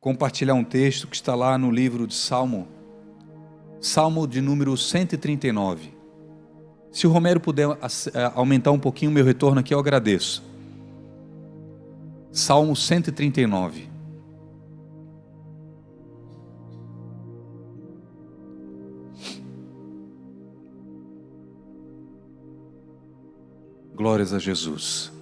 compartilhar um texto que está lá no livro de Salmo de número 139. Se o Romero puder aumentar um pouquinho o meu retorno aqui, eu agradeço. Salmo 139. Glórias a Jesus.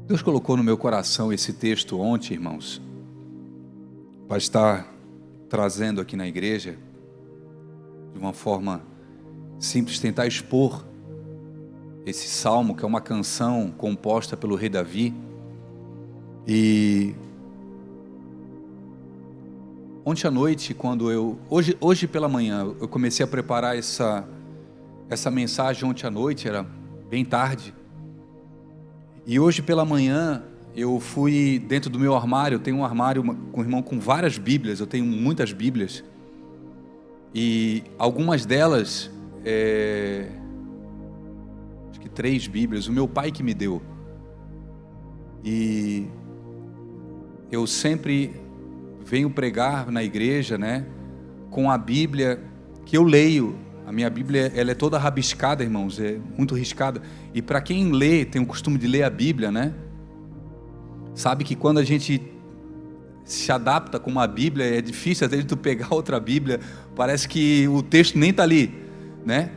Deus colocou no meu coração esse texto ontem, irmãos, para estar trazendo aqui na igreja, de uma forma simples, tentar expor esse salmo, que é uma canção composta pelo rei Davi. E ontem à noite, hoje pela manhã, eu comecei a preparar essa mensagem ontem à noite, era bem tarde. E hoje pela manhã, eu fui dentro do meu armário. Eu tenho um armário com o irmão com várias Bíblias, eu tenho muitas Bíblias. E algumas delas, acho que 3 Bíblias, o meu pai que me deu. E eu sempre venho pregar na igreja, né, com a Bíblia que eu leio. A minha Bíblia, ela é toda rabiscada, irmãos, é muito riscada. E para quem lê, tem o costume de ler a Bíblia, né, sabe que quando a gente se adapta com uma Bíblia, é difícil até de tu pegar outra Bíblia, parece que o texto nem está ali, né?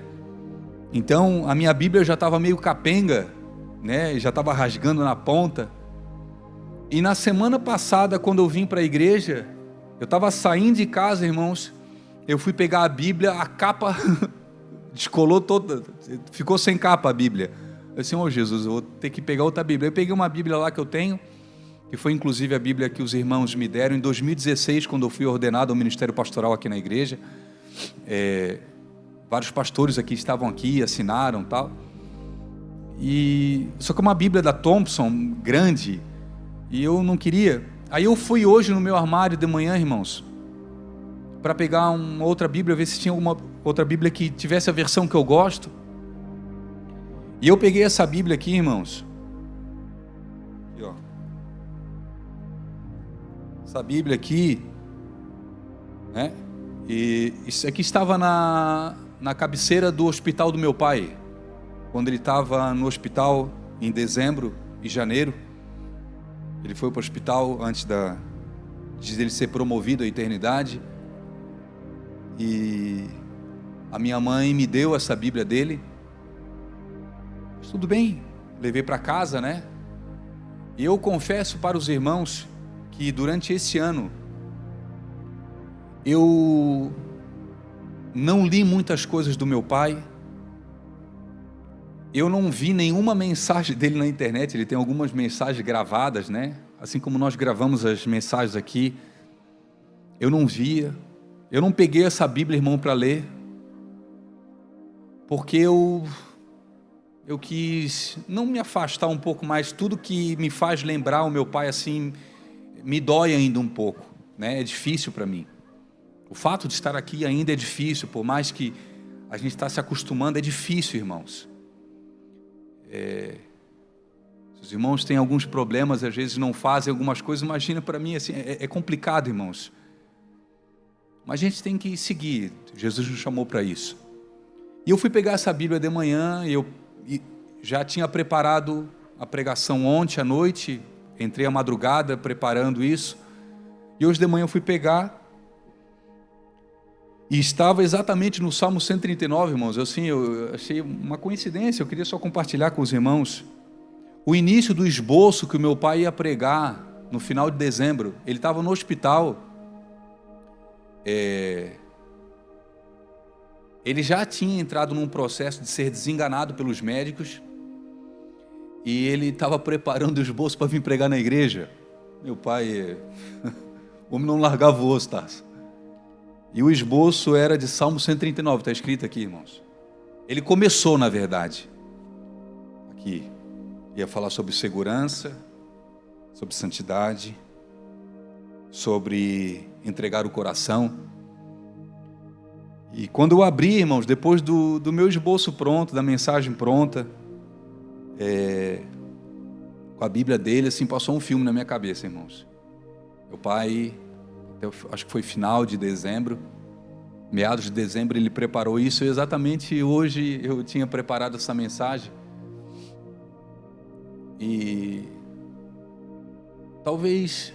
Então, a minha Bíblia já estava meio capenga, né, já estava rasgando na ponta. E na semana passada, quando eu vim para a igreja, eu estava saindo de casa, irmãos, eu fui pegar a Bíblia, a capa descolou toda, ficou sem capa a Bíblia. Eu disse, Jesus, eu vou ter que pegar outra Bíblia. Eu peguei uma Bíblia lá que eu tenho, que foi inclusive a Bíblia que os irmãos me deram em 2016, quando eu fui ordenado ao ministério pastoral aqui na igreja. Vários pastores aqui estavam aqui, assinaram e tal. Só que uma Bíblia da Thompson, grande, e eu não queria. Aí eu fui hoje no meu armário de manhã, irmãos, para pegar uma outra Bíblia, ver se tinha alguma outra Bíblia que tivesse a versão que eu gosto. E eu peguei essa Bíblia aqui, irmãos. Aqui, ó. Essa Bíblia aqui, né? E isso aqui estava na cabeceira do hospital do meu pai, quando ele estava no hospital em dezembro e janeiro. Ele foi para o hospital antes de ele ser promovido à eternidade. E a minha mãe me deu essa Bíblia dele. Mas tudo bem, levei para casa, né? E eu confesso para os irmãos que durante esse ano eu não li muitas coisas do meu pai. Eu não vi nenhuma mensagem dele na internet. Ele tem algumas mensagens gravadas, né? Assim como nós gravamos as mensagens aqui. Eu não via. Eu não peguei essa Bíblia, irmão, para ler, porque eu quis não me afastar um pouco mais. Tudo que me faz lembrar o meu pai, assim, me dói ainda um pouco, né? É difícil para mim. O fato de estar aqui ainda é difícil, por mais que a gente está se acostumando, é difícil, irmãos. Se os irmãos têm alguns problemas, às vezes não fazem algumas coisas, imagina para mim, assim, é complicado, irmãos. Mas a gente tem que seguir, Jesus nos chamou para isso. E eu fui pegar essa Bíblia de manhã, eu já tinha preparado a pregação ontem à noite, entrei à madrugada preparando isso, e hoje de manhã eu fui pegar, e estava exatamente no Salmo 139, irmãos. Eu achei uma coincidência, eu queria só compartilhar com os irmãos. O início do esboço que o meu pai ia pregar no final de dezembro, ele estava no hospital. Ele já tinha entrado num processo de ser desenganado pelos médicos, e ele estava preparando o esboço para vir pregar na igreja. Meu pai, o homem não largava o osso, tá? E o esboço era de Salmo 139, está escrito aqui, irmãos. Ele começou, na verdade, aqui, ia falar sobre segurança, sobre santidade, sobre entregar o coração. E quando eu abri, irmãos, depois do meu esboço pronto, da mensagem pronta, com a Bíblia dele, assim, passou um filme na minha cabeça, irmãos. Meu pai, acho que foi final de dezembro, meados de dezembro, ele preparou isso, e exatamente hoje eu tinha preparado essa mensagem. E talvez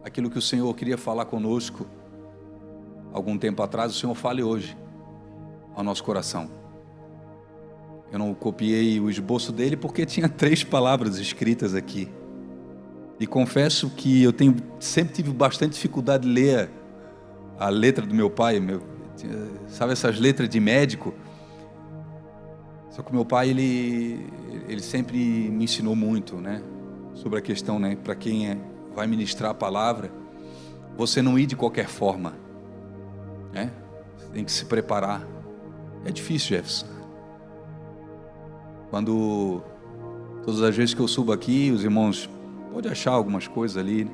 aquilo que o Senhor queria falar conosco algum tempo atrás, o Senhor fale hoje ao nosso coração. Eu não copiei o esboço dele porque tinha 3 palavras escritas aqui. E confesso que eu sempre tive bastante dificuldade de ler a letra do meu pai. Sabe essas letras de médico? Só que o meu pai, ele sempre me ensinou muito, né? Sobre a questão, né? Para quem vai ministrar a palavra, você não ir de qualquer forma, né? Você tem que se preparar. É difícil, Jefferson. Todas as vezes que eu subo aqui, os irmãos podem achar algumas coisas ali,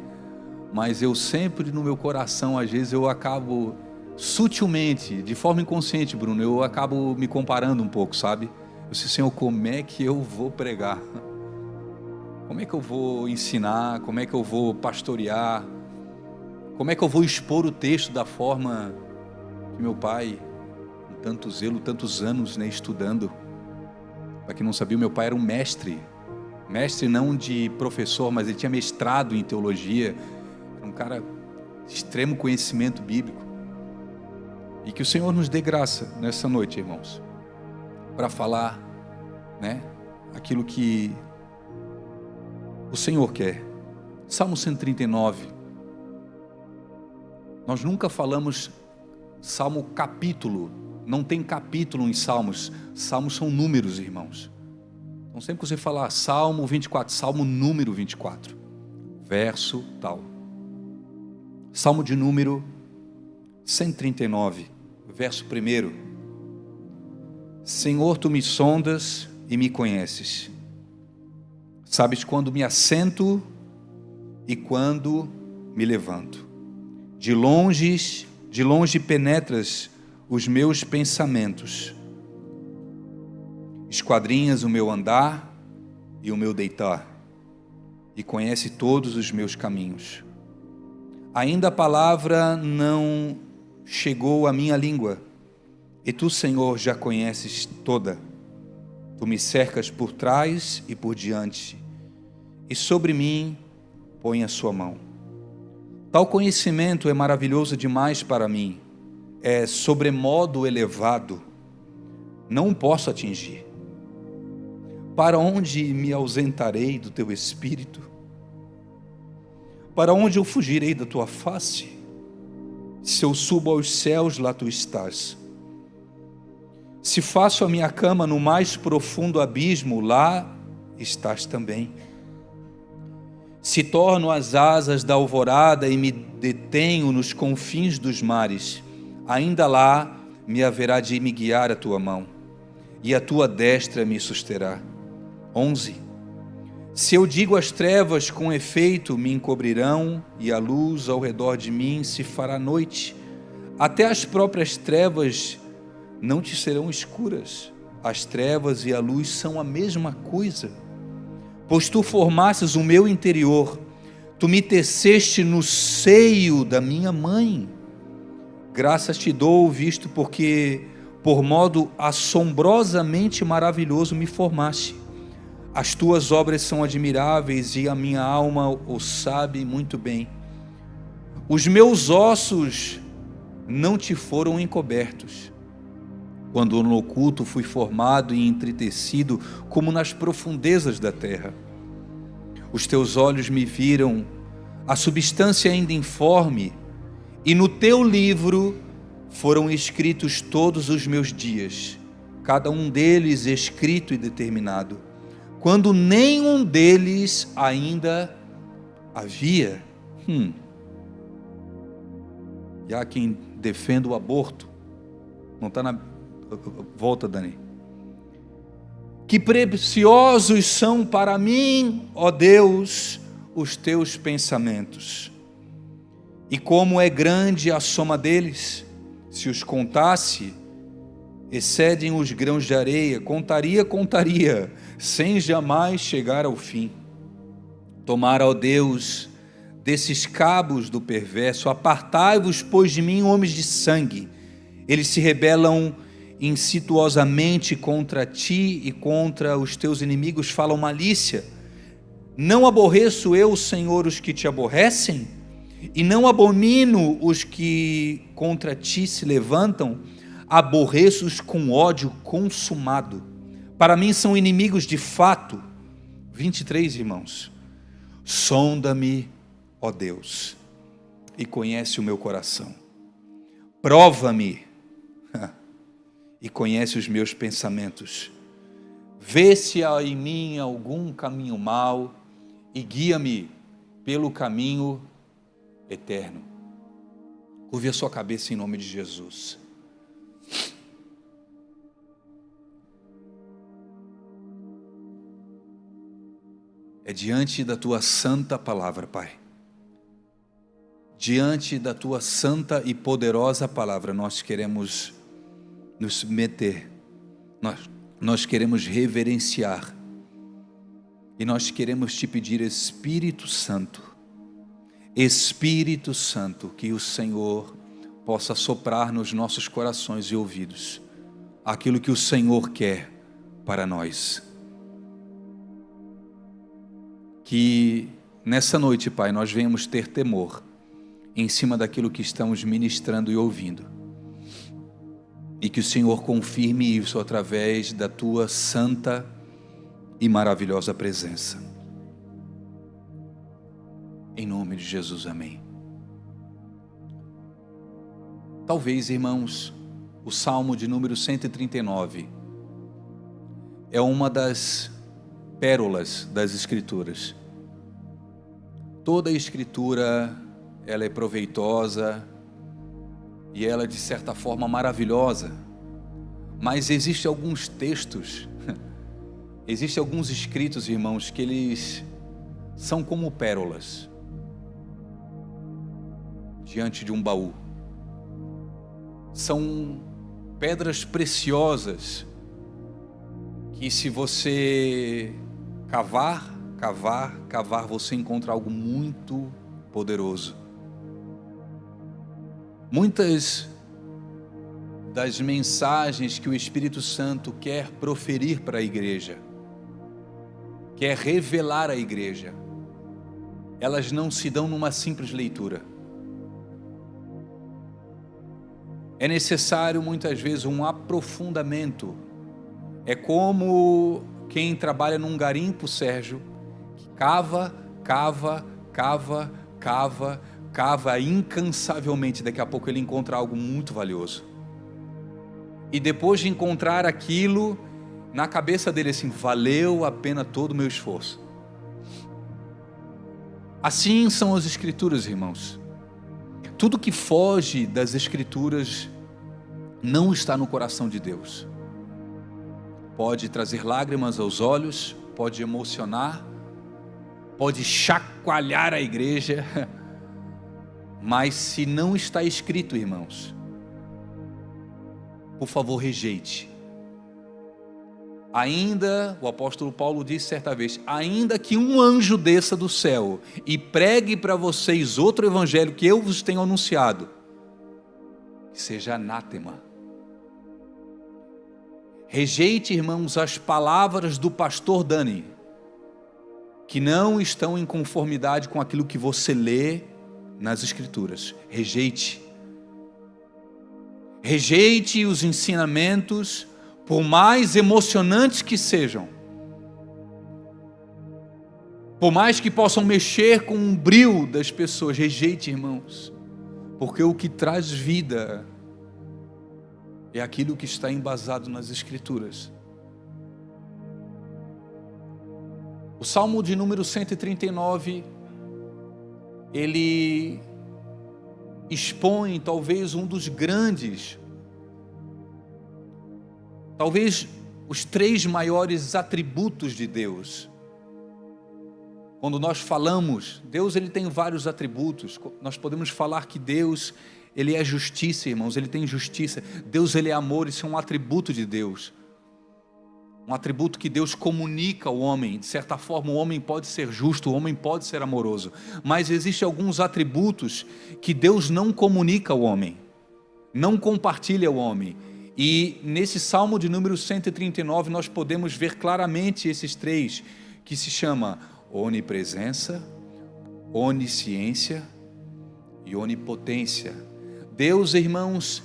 mas eu sempre no meu coração, às vezes eu acabo sutilmente, de forma inconsciente, Bruno, eu acabo me comparando um pouco, sabe? Eu disse, Senhor, como é que eu vou pregar? Como é que eu vou ensinar? Como é que eu vou pastorear? Como é que eu vou expor o texto da forma que meu pai, com tanto zelo, tantos anos, né, estudando? Para quem não sabia, meu pai era um mestre não de professor, mas ele tinha mestrado em teologia, era um cara de extremo conhecimento bíblico. E que o Senhor nos dê graça nessa noite, irmãos, para falar, né, aquilo que o Senhor quer. Salmo 139. Nós nunca falamos Salmo capítulo. Não tem capítulo em Salmos. Salmos são números, irmãos. Então sempre que você falar Salmo 24, Salmo número 24, verso tal. Salmo de número 139, verso 1. Senhor, tu me sondas e me conheces. Sabes quando me assento e quando me levanto. De longe penetras os meus pensamentos. Esquadrinhas o meu andar e o meu deitar, e conhece todos os meus caminhos. Ainda a palavra não chegou à minha língua, e tu, Senhor, já conheces toda. Tu me cercas por trás e por diante, e sobre mim põe a sua mão. Tal conhecimento é maravilhoso demais para mim, é sobremodo elevado, não o posso atingir. Para onde me ausentarei do teu espírito? Para onde eu fugirei da tua face? Se eu subo aos céus, lá tu estás. Se faço a minha cama no mais profundo abismo, lá estás também. Se torno as asas da alvorada e me detenho nos confins dos mares, ainda lá me haverá de me guiar a tua mão, e a tua destra me susterá. 11. Se eu digo as trevas, com efeito me encobrirão, e a luz ao redor de mim se fará noite, até as próprias trevas não te serão escuras. As trevas e a luz são a mesma coisa, pois tu formastes o meu interior, tu me teceste no seio da minha mãe. Graças te dou, visto porque por modo assombrosamente maravilhoso me formaste. As tuas obras são admiráveis e a minha alma o sabe muito bem. Os meus ossos não te foram encobertos, quando no oculto fui formado e entretecido como nas profundezas da terra. Os teus olhos me viram a substância ainda informe, e no teu livro foram escritos todos os meus dias, cada um deles escrito e determinado, quando nenhum deles ainda havia. E há quem defenda o aborto. Não está na... Volta, Dani. Que preciosos são para mim, ó Deus, os teus pensamentos. E como é grande a soma deles, se os contasse, excedem os grãos de areia, contaria, sem jamais chegar ao fim. Tomara, ó Deus, desses cabos do perverso, apartai-vos, pois, de mim, homens de sangue. Eles se rebelam insidiosamente contra ti e contra os teus inimigos falam malícia. Não aborreço eu, Senhor, os que te aborrecem? E não abomino os que contra ti se levantam? Aborreço-os com ódio consumado. Para mim são inimigos de fato. 23, irmãos. Sonda-me, ó Deus, e conhece o meu coração. Prova-me e conhece os meus pensamentos. Vê se há em mim algum caminho mau e guia-me pelo caminho eterno. Curve a sua cabeça em nome de Jesus. É diante da tua santa palavra, Pai. Diante da tua santa e poderosa palavra, nós queremos nos submeter. Nós queremos reverenciar. E nós queremos te pedir, Espírito Santo, que o Senhor possa soprar nos nossos corações e ouvidos aquilo que o Senhor quer para nós. Que nessa noite, Pai, nós venhamos ter temor em cima daquilo que estamos ministrando e ouvindo. E que o Senhor confirme isso através da tua santa e maravilhosa presença. Em nome de Jesus, amém. Talvez, irmãos, o Salmo de número 139 é uma das pérolas das Escrituras. Toda a Escritura, ela é proveitosa e ela, de certa forma, maravilhosa. Mas existem alguns textos, existem alguns escritos, irmãos, que eles são como pérolas diante de um baú. São pedras preciosas que, se você cavar, você encontra algo muito poderoso. Muitas das mensagens que o Espírito Santo quer proferir para a igreja, quer revelar à igreja, elas não se dão numa simples leitura. É necessário muitas vezes um aprofundamento. É como quem trabalha num garimpo, Sérgio, que cava incansavelmente. Daqui a pouco ele encontra algo muito valioso. E depois de encontrar aquilo, na cabeça dele assim, valeu a pena todo o meu esforço. Assim são as Escrituras, irmãos. Tudo que foge das Escrituras não está no coração de Deus. Pode trazer lágrimas aos olhos, pode emocionar, pode chacoalhar a igreja, mas se não está escrito, irmãos, por favor, rejeite. Ainda, o apóstolo Paulo disse certa vez, ainda que um anjo desça do céu e pregue para vocês outro evangelho que eu vos tenho anunciado, que seja anátema. Rejeite, irmãos, as palavras do pastor Dani, que não estão em conformidade com aquilo que você lê nas Escrituras. Rejeite. Rejeite os ensinamentos, por mais emocionantes que sejam, por mais que possam mexer com o brio das pessoas. Rejeite, irmãos, porque o que traz vida é aquilo que está embasado nas Escrituras. O Salmo de número 139, ele expõe talvez um dos grandes, talvez os 3 maiores atributos de Deus. Quando nós falamos, Deus ele tem vários atributos. Nós podemos falar que Deus Ele é justiça, irmãos, Ele tem justiça. Deus, Ele é amor, isso é um atributo de Deus. Um atributo que Deus comunica ao homem. De certa forma, o homem pode ser justo, o homem pode ser amoroso. Mas existem alguns atributos que Deus não comunica ao homem, não compartilha ao homem. E nesse Salmo de número 139, nós podemos ver claramente esses três, que se chama onipresença, onisciência e onipotência. Deus, irmãos,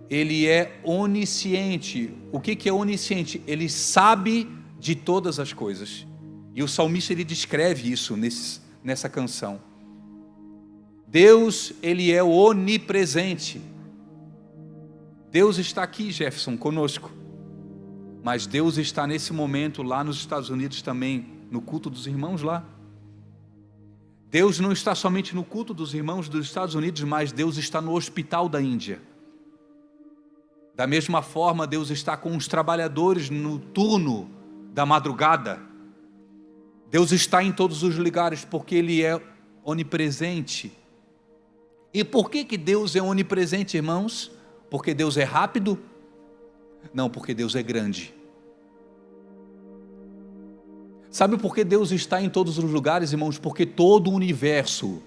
Ele é onisciente. O que é onisciente? Ele sabe de todas as coisas. E o salmista, ele descreve isso nessa canção. Deus, Ele é onipresente. Deus está aqui, Jefferson, conosco. Mas Deus está nesse momento lá nos Estados Unidos também, no culto dos irmãos lá. Deus não está somente no culto dos irmãos dos Estados Unidos, mas Deus está no hospital da Índia. Da mesma forma, Deus está com os trabalhadores no turno da madrugada. Deus está em todos os lugares, porque Ele é onipresente. E por que Deus é onipresente, irmãos? Porque Deus é rápido? Não, porque Deus é grande. Sabe por que Deus está em todos os lugares, irmãos? Porque todo o universo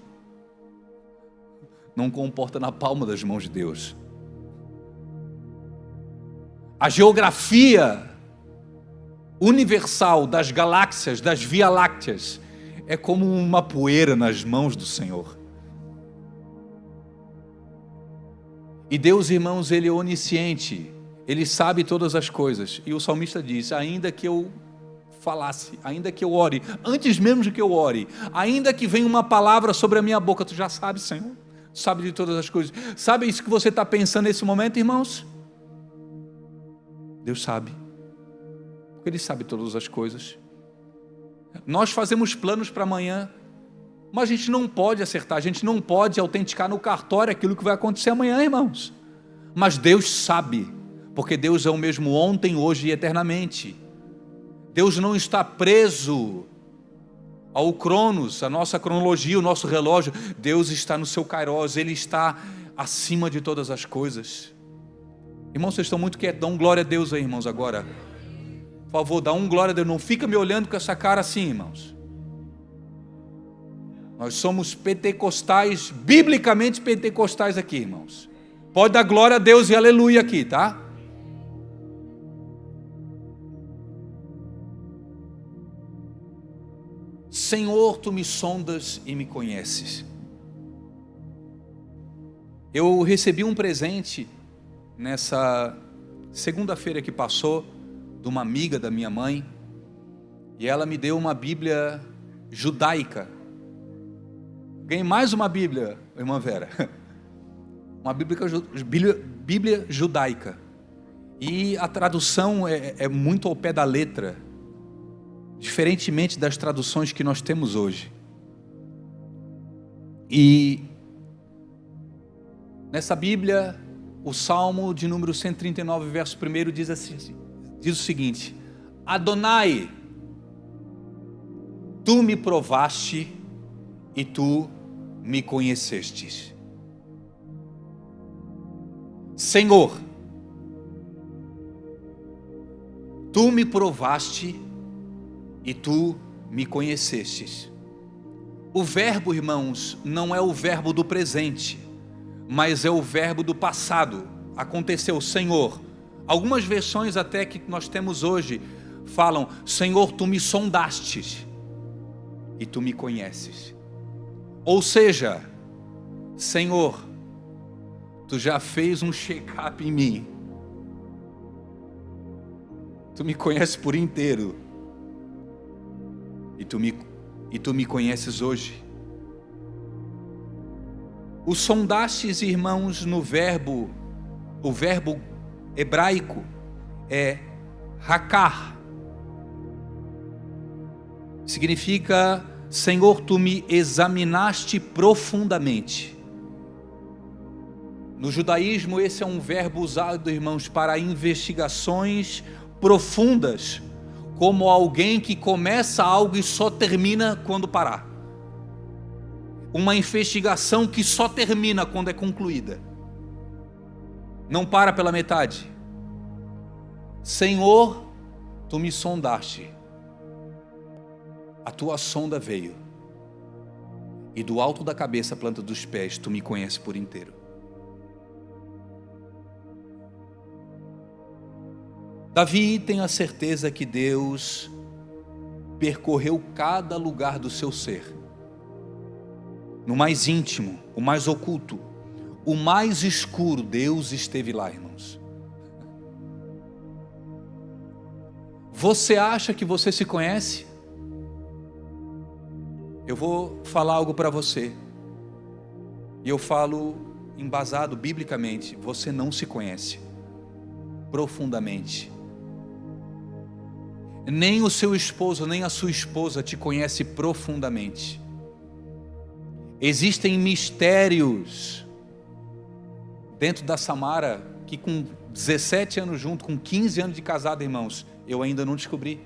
não comporta na palma das mãos de Deus. A geografia universal das galáxias, das Via-Lácteas, é como uma poeira nas mãos do Senhor. E Deus, irmãos, Ele é onisciente, Ele sabe todas as coisas. E o salmista diz: ainda que eu falasse, ainda que eu ore, antes mesmo de que eu ore, ainda que venha uma palavra sobre a minha boca, tu já sabes, Senhor, tu sabe de todas as coisas. Sabe isso que você está pensando nesse momento, irmãos? Deus sabe, porque Ele sabe todas as coisas. Nós fazemos planos para amanhã, mas a gente não pode acertar, a gente não pode autenticar no cartório aquilo que vai acontecer amanhã, irmãos. Mas Deus sabe, porque Deus é o mesmo ontem, hoje e eternamente. Deus não está preso ao Cronos, a nossa cronologia, o nosso relógio. Deus está no seu Kairos, Ele está acima de todas as coisas. Irmãos, vocês estão muito quietos, dá um glória a Deus aí, irmãos, agora. Por favor, dá um glória a Deus, não fica me olhando com essa cara assim, irmãos. Nós somos pentecostais, biblicamente pentecostais aqui, irmãos. Pode dar glória a Deus e aleluia aqui, tá? Senhor, Tu me sondas e me conheces. Eu recebi um presente nessa segunda-feira que passou, de uma amiga da minha mãe, e ela me deu uma Bíblia judaica. Ganhei mais uma Bíblia, irmã Vera, uma Bíblia judaica, e a tradução é muito ao pé da letra, diferentemente das traduções que nós temos hoje. E nessa Bíblia, o Salmo de número 139, verso 1 diz assim, diz o seguinte: Adonai, Tu me provaste e Tu me conhecestes. Senhor, Tu me provaste e Tu me conhecestes. O verbo, irmãos, não é o verbo do presente, mas é o verbo do passado. Aconteceu, Senhor. Algumas versões até que nós temos hoje falam: Senhor, Tu me sondastes e Tu me conheces. Ou seja, Senhor, Tu já fez um check-up em mim. Tu me conheces por inteiro. E tu me conheces hoje. O sondastes, irmãos, no verbo, o verbo hebraico é hakar. Significa: Senhor, Tu me examinaste profundamente. No judaísmo, esse é um verbo usado, irmãos, para investigações profundas, como alguém que começa algo e só termina quando parar. Uma investigação que só termina quando é concluída. Não para pela metade. Senhor, tu me sondaste. A tua sonda veio. E do alto da cabeça à planta dos pés, tu me conheces por inteiro. Davi tem a certeza que Deus percorreu cada lugar do seu ser. No mais íntimo, o mais oculto, o mais escuro, Deus esteve lá, irmãos. Você acha que você se conhece? Eu vou falar algo para você. E eu falo embasado biblicamente. Você não se conhece profundamente. Nem o seu esposo, nem a sua esposa te conhece profundamente. Existem mistérios dentro da Samara que com 17 anos junto, com 15 anos de casado, irmãos, eu ainda não descobri.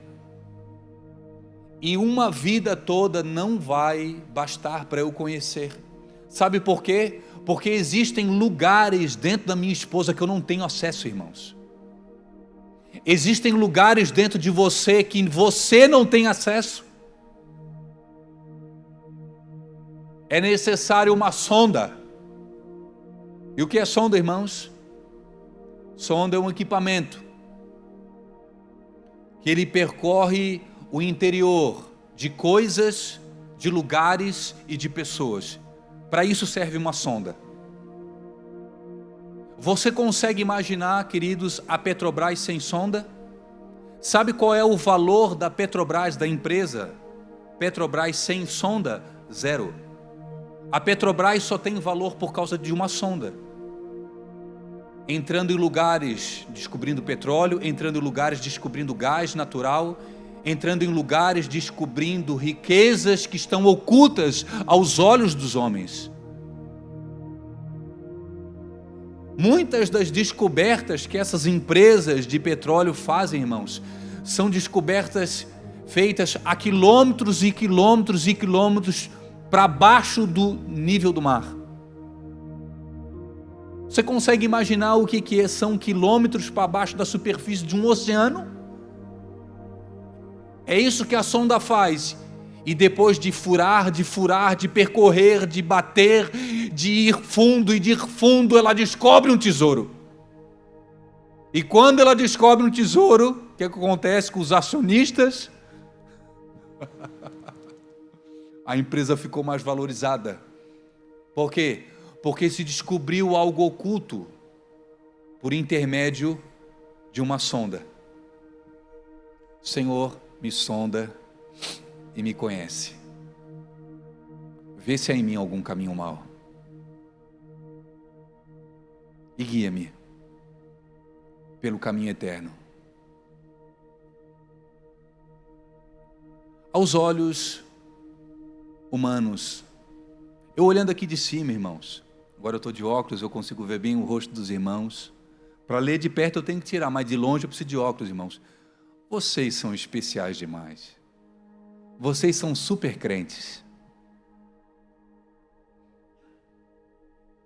E uma vida toda não vai bastar para eu conhecer. Sabe por quê? Porque existem lugares dentro da minha esposa que eu não tenho acesso, irmãos. Existem lugares dentro de você que você não tem acesso. É necessário uma sonda. E o que é sonda, irmãos? Sonda é um equipamento que ele percorre o interior de coisas, de lugares e de pessoas. Para isso serve uma sonda. Você consegue imaginar, queridos, a Petrobras sem sonda? Sabe qual é o valor da Petrobras, da empresa Petrobras sem sonda? Zero. A Petrobras só tem valor por causa de uma sonda. Entrando em lugares descobrindo petróleo, entrando em lugares descobrindo gás natural, entrando em lugares descobrindo riquezas que estão ocultas aos olhos dos homens. Muitas das descobertas que essas empresas de petróleo fazem, irmãos, são descobertas feitas a quilômetros e quilômetros e quilômetros para baixo do nível do mar. Você consegue imaginar o que são quilômetros para baixo da superfície de um oceano? É isso que a sonda faz. E depois de furar, de percorrer, de bater, de ir fundo e de ir fundo, ela descobre um tesouro. E quando ela descobre um tesouro, o que acontece com os acionistas? A empresa ficou mais valorizada. Por quê? Porque se descobriu algo oculto por intermédio de uma sonda. Senhor, me sonda e me conhece. Vê se há em mim algum caminho mau. E guia-me pelo caminho eterno. Aos olhos humanos, eu olhando aqui de cima, irmãos, agora eu estou de óculos, eu consigo ver bem o rosto dos irmãos. Para ler de perto eu tenho que tirar, mas de longe eu preciso de óculos, irmãos. Vocês são especiais demais. Vocês são super crentes.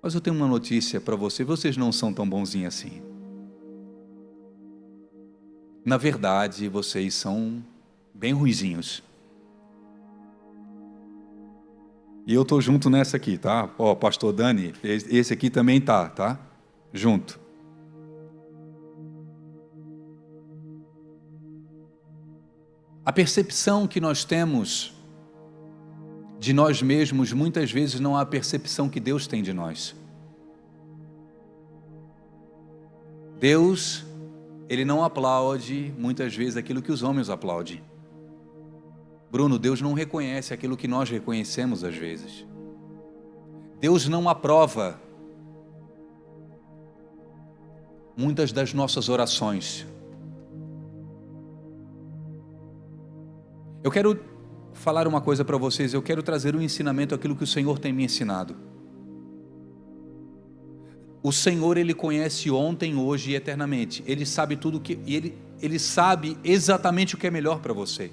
Mas eu tenho uma notícia para vocês não são tão bonzinhos assim. Na verdade, vocês são bem ruizinhos. E eu estou junto nessa aqui, tá? Ó, pastor Dani, esse aqui também tá? Junto. A percepção que nós temos de nós mesmos, muitas vezes não é a percepção que Deus tem de nós. Deus, Ele não aplaude muitas vezes aquilo que os homens aplaudem. Bruno, Deus não reconhece aquilo que nós reconhecemos às vezes. Deus não aprova muitas das nossas orações. Eu quero falar uma coisa para vocês, eu quero trazer um ensinamento, aquilo que o Senhor tem me ensinado. O Senhor, Ele conhece ontem, hoje e eternamente. Ele sabe tudo que ele sabe exatamente o que é melhor para você.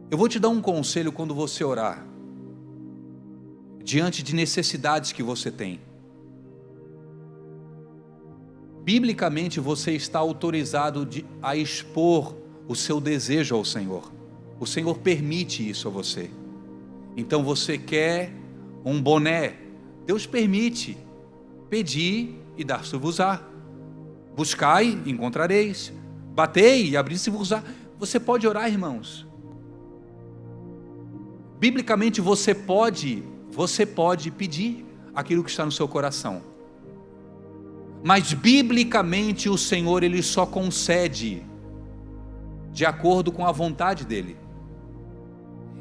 Eu vou te dar um conselho quando você orar, diante de necessidades que você tem. biblicamente você está autorizado a expor o seu desejo ao Senhor. O Senhor permite isso a você. Então você quer um boné, Deus permite. Pedi e dar-se-vos-á. Buscai e encontrareis. Batei e abri-se-vos-á. Você pode orar, irmãos. Biblicamente você pode pedir aquilo que está no seu coração. Mas biblicamente o Senhor, Ele só concede de acordo com a vontade dEle.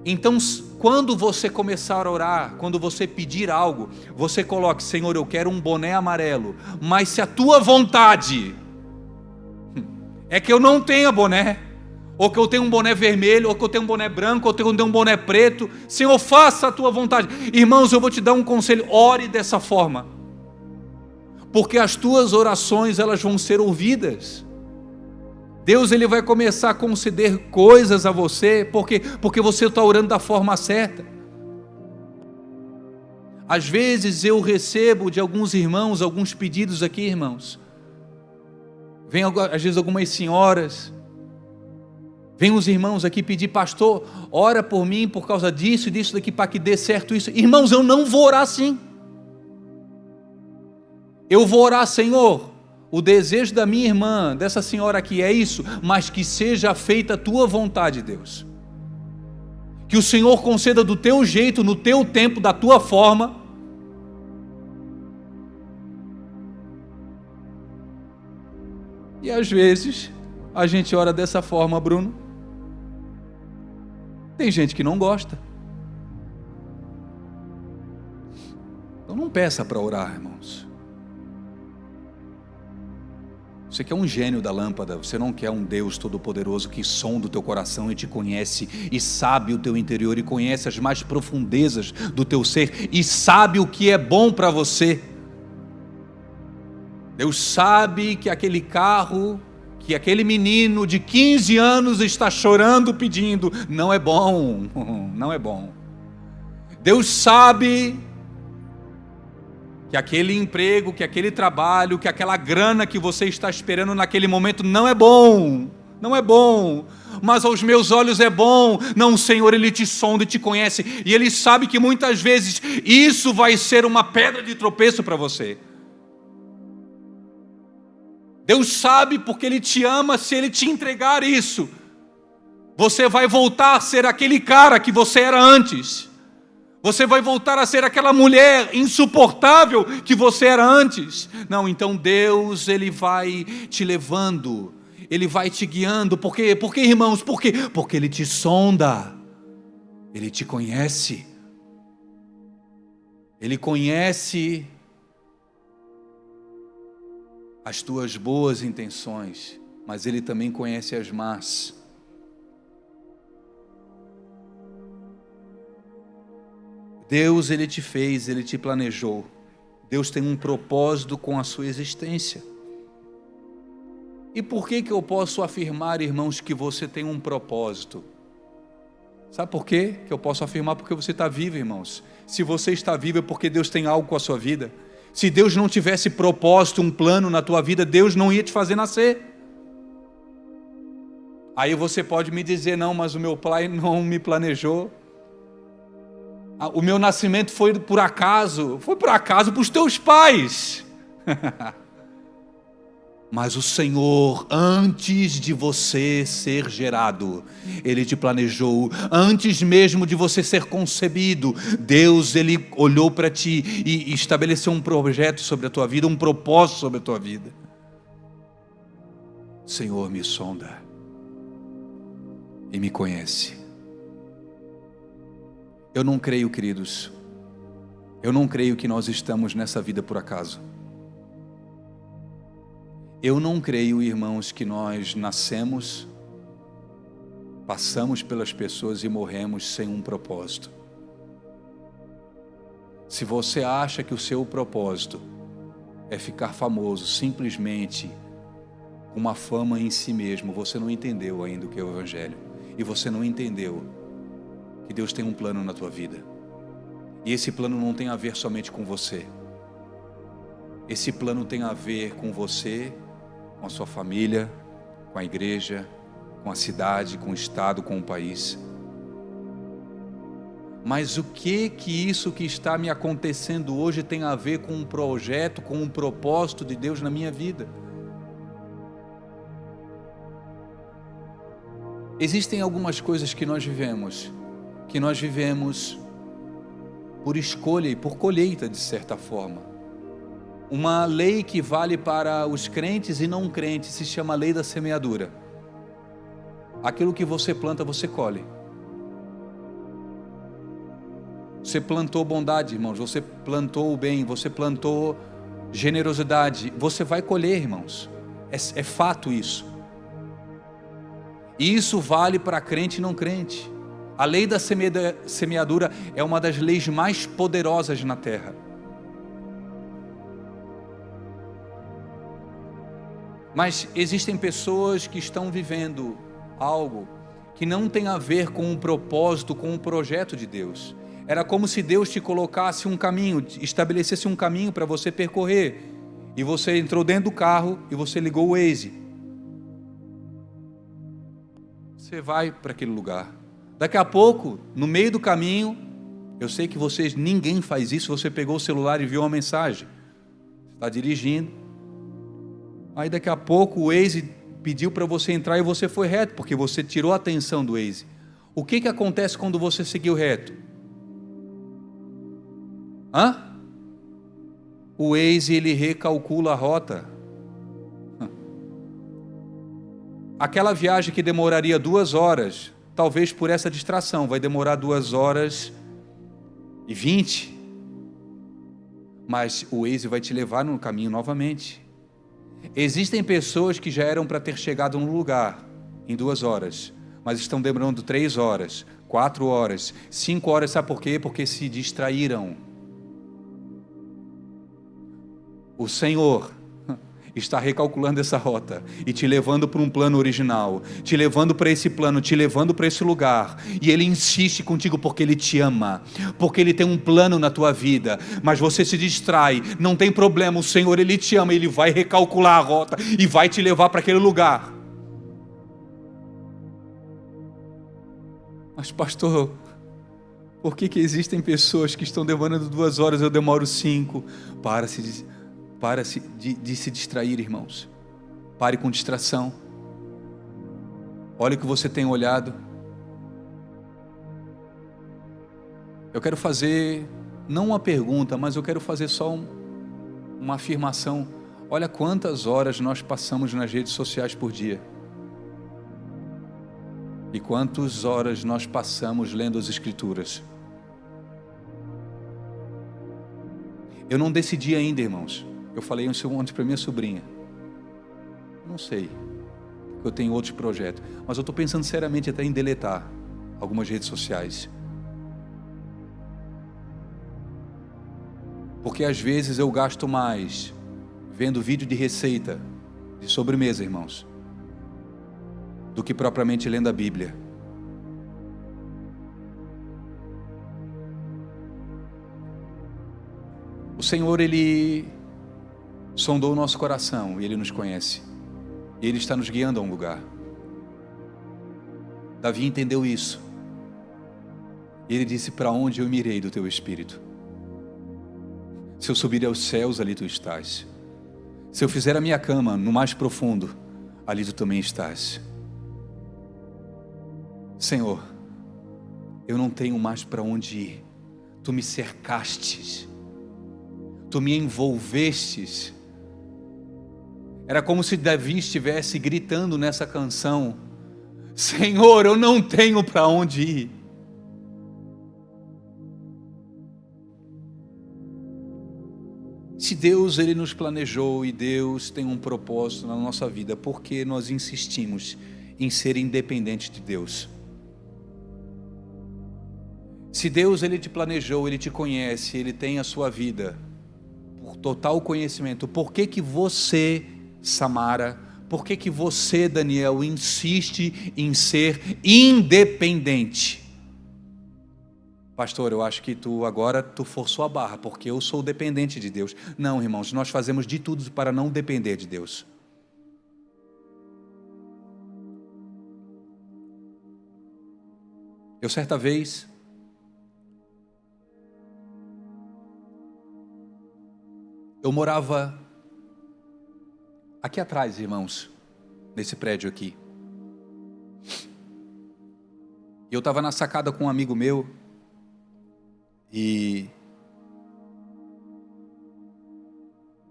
Então, quando você começar a orar, quando você pedir algo, você coloque: Senhor, eu quero um boné amarelo, mas se a tua vontade é que eu não tenha boné, ou que eu tenha um boné vermelho, ou que eu tenha um boné branco, ou que eu tenha um boné preto, Senhor, faça a tua vontade. Irmãos, eu vou te dar um conselho: ore dessa forma, porque as tuas orações, elas vão ser ouvidas. Deus, Ele vai começar a conceder coisas a você, porque você está orando da forma certa. Às vezes eu recebo de alguns irmãos, alguns pedidos aqui, irmãos. Vem às vezes algumas senhoras, vem os irmãos aqui pedir: pastor, ora por mim por causa disso e disso daqui, para que dê certo isso. Irmãos, eu não vou orar assim. Eu vou orar: Senhor, o desejo da minha irmã, dessa senhora aqui é isso, mas que seja feita a tua vontade, Deus. Que o Senhor conceda do teu jeito, no teu tempo, da tua forma. E às vezes a gente ora dessa forma, Bruno. Tem gente que não gosta. Então não peça para orar, irmãos. Você quer um gênio da lâmpada, você não quer um Deus todo-poderoso que sonda o teu coração e te conhece, e sabe o teu interior, e conhece as mais profundezas do teu ser, e sabe o que é bom para você. Deus sabe que aquele carro, que aquele menino de 15 anos está chorando pedindo, não é bom, não é bom. Deus sabe que aquele emprego, que aquele trabalho, que aquela grana que você está esperando naquele momento não é bom, não é bom, mas aos meus olhos é bom. Não, o Senhor, Ele te sonda e te conhece, e Ele sabe que muitas vezes isso vai ser uma pedra de tropeço para você. Deus sabe, porque Ele te ama. Se Ele te entregar isso, você vai voltar a ser aquele cara que você era antes. Você vai voltar a ser aquela mulher insuportável que você era antes. Não, então Deus, Ele vai te levando, Ele vai te guiando. Por quê? Porque, irmãos, por quê? Porque Ele te sonda, Ele te conhece. Ele conhece as tuas boas intenções, mas Ele também conhece as más. Deus, Ele te fez, Ele te planejou. Deus tem um propósito com a sua existência. E por que eu posso afirmar, irmãos, que você tem um propósito? Sabe por quê que eu posso afirmar? Porque você está vivo, irmãos. Se você está vivo é porque Deus tem algo com a sua vida. Se Deus não tivesse propósito, um plano na tua vida, Deus não ia te fazer nascer. Aí você pode me dizer: não, mas o meu pai não me planejou. O meu nascimento foi por acaso para os teus pais. Mas o Senhor, antes de você ser gerado, Ele te planejou. Antes mesmo de você ser concebido, Deus, Ele olhou para ti e estabeleceu um projeto sobre a tua vida, um propósito sobre a tua vida. Senhor, me sonda e me conhece. Eu não creio, queridos, eu não creio que nós estamos nessa vida por acaso. Eu não creio, irmãos, que nós nascemos, passamos pelas pessoas e morremos sem um propósito. Se você acha que o seu propósito é ficar famoso simplesmente com uma fama em si mesmo, você não entendeu ainda o que é o Evangelho. E você não entendeu que Deus tem um plano na tua vida. E esse plano não tem a ver somente com você. Esse plano tem a ver com você, com a sua família, com a igreja, com a cidade, com o estado, com o país. Mas o que isso que está me acontecendo hoje tem a ver com um projeto, com um propósito de Deus na minha vida? Existem algumas coisas que nós vivemos por escolha e por colheita, de certa forma. Uma lei que vale para os crentes e não crentes se chama lei da semeadura. Aquilo que você planta, você colhe. Você plantou bondade, irmãos, você plantou o bem, você plantou generosidade, você vai colher, irmãos. É fato isso. E isso vale para crente e não crente. A lei da semeadura é uma das leis mais poderosas na terra. Mas existem pessoas que estão vivendo algo que não tem a ver com um propósito, com um projeto de Deus. Era como se Deus te colocasse um caminho, estabelecesse um caminho para você percorrer. E você entrou dentro do carro e você ligou o Waze. Você vai para aquele lugar. Daqui a pouco, no meio do caminho, eu sei que ninguém faz isso, você pegou o celular e viu uma mensagem. Você está dirigindo. Aí daqui a pouco o Waze pediu para você entrar e você foi reto, porque você tirou a atenção do Waze. O que acontece quando você seguiu reto? O Waze, ele recalcula a rota. Aquela viagem que demoraria 2 horas, talvez por essa distração, vai demorar 2h20. Mas o Waze vai te levar no caminho novamente. Existem pessoas que já eram para ter chegado no lugar em 2 horas, mas estão demorando 3 horas, 4 horas, 5 horas, sabe por quê? Porque se distraíram. O Senhor está recalculando essa rota e te levando para um plano original, te levando para esse plano, te levando para esse lugar, e Ele insiste contigo porque Ele te ama, porque Ele tem um plano na tua vida, mas você se distrai, não tem problema, o Senhor, Ele te ama, Ele vai recalcular a rota e vai te levar para aquele lugar. Mas pastor, por que existem pessoas que estão demorando 2 horas, eu demoro 5? Para de se distrair, irmãos. Pare com distração. Olha o que você tem olhado. Eu quero fazer, não uma pergunta, mas eu quero fazer só uma afirmação. Olha quantas horas nós passamos nas redes sociais por dia. E quantas horas nós passamos lendo as Escrituras. Eu não decidi ainda, irmãos. Eu falei ontem para minha sobrinha. Não sei. Eu tenho outros projetos. Mas eu estou pensando seriamente até em deletar algumas redes sociais. Porque às vezes eu gasto mais vendo vídeo de receita, de sobremesa, irmãos, do que propriamente lendo a Bíblia. O Senhor, Ele sondou o nosso coração e Ele nos conhece. E Ele está nos guiando a um lugar. Davi entendeu isso. E ele disse: para onde eu me irei do teu Espírito? Se eu subir aos céus, ali tu estás. Se eu fizer a minha cama no mais profundo, ali tu também estás. Senhor, eu não tenho mais para onde ir. Tu me cercastes. Tu me envolvestes. Era como se Davi estivesse gritando nessa canção: Senhor, eu não tenho para onde ir. Se Deus, Ele nos planejou e Deus tem um propósito na nossa vida, por que nós insistimos em ser independentes de Deus? Se Deus, Ele te planejou, Ele te conhece, Ele tem a sua vida por total conhecimento, por que você, Samara, por que você, Daniel, insiste em ser independente? pastor, eu acho que agora tu forçou a barra, porque eu sou dependente de Deus. Não, irmãos, nós fazemos de tudo para não depender de Deus. Eu certa vez eu morava aqui atrás, irmãos, nesse prédio aqui. E eu estava na sacada com um amigo meu e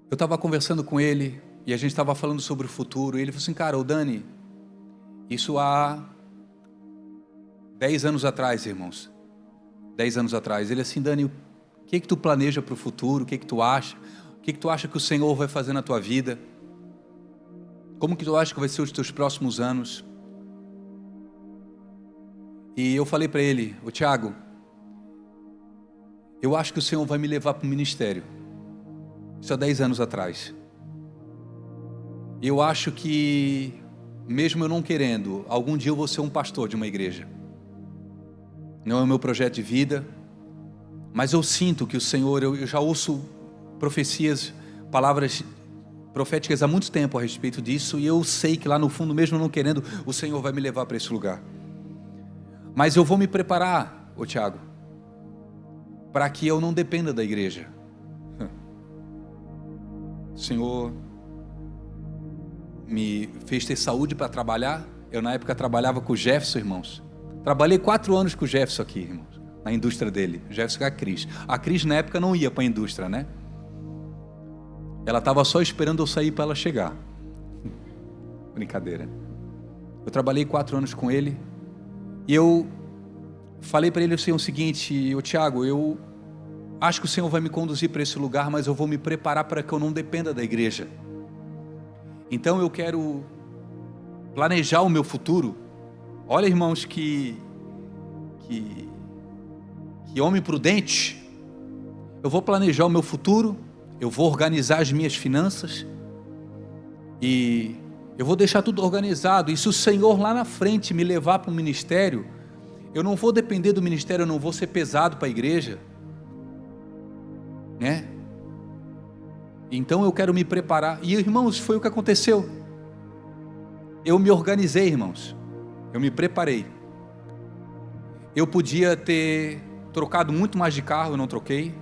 eu estava conversando com ele e a gente estava falando sobre o futuro. E ele falou assim, cara, ô Dani, isso há 10 anos atrás, irmãos. 10 anos atrás. Ele assim, Dani, o que tu planeja para o futuro? O que tu acha? O que tu acha que o Senhor vai fazer na tua vida? Como que tu acha que vai ser os teus próximos anos? E eu falei para ele, ô Tiago, eu acho que o Senhor vai me levar para o ministério. Isso há 10 anos atrás. E eu acho que, mesmo eu não querendo, algum dia eu vou ser um pastor de uma igreja. Não é o meu projeto de vida, mas eu sinto que o Senhor, eu já ouço profecias, palavras proféticas há muito tempo a respeito disso, e eu sei que lá no fundo, mesmo não querendo, o Senhor vai me levar para esse lugar. Mas eu vou me preparar, ô Tiago, para que eu não dependa da igreja. O Senhor me fez ter saúde para trabalhar. Eu na época trabalhava com o Jefferson, irmãos. Trabalhei 4 anos com o Jefferson aqui, irmãos, na indústria dele. O Jefferson é a Cris. A Cris na época não ia para a indústria, né? Ela estava só esperando eu sair para ela chegar. Brincadeira. Eu trabalhei 4 anos com ele. E eu falei para ele assim, o seguinte, ô Tiago, eu acho que o Senhor vai me conduzir para esse lugar, mas eu vou me preparar para que eu não dependa da igreja. Então eu quero planejar o meu futuro. Olha, irmãos, que homem prudente. Eu vou planejar o meu futuro, eu vou organizar as minhas finanças e eu vou deixar tudo organizado. E se o Senhor lá na frente me levar para o ministério, eu não vou depender do ministério, eu não vou ser pesado para a igreja, né? Então eu quero me preparar. E irmãos, foi o que aconteceu. Eu me organizei, irmãos. Eu me preparei. Eu podia ter trocado muito mais de carro, eu não troquei.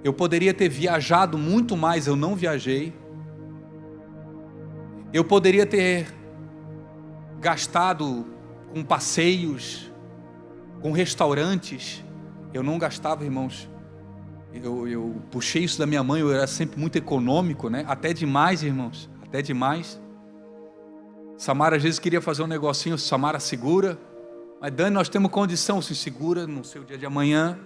Eu poderia ter viajado muito mais, eu não viajei. Eu poderia ter gastado com passeios, com restaurantes. Eu não gastava, irmãos. Eu puxei isso da minha mãe, eu era sempre muito econômico, né? Até demais, irmãos, até demais. Samara às vezes queria fazer um negocinho, Samara segura. Mas Dani, nós temos condição, se segura, não sei o dia de amanhã.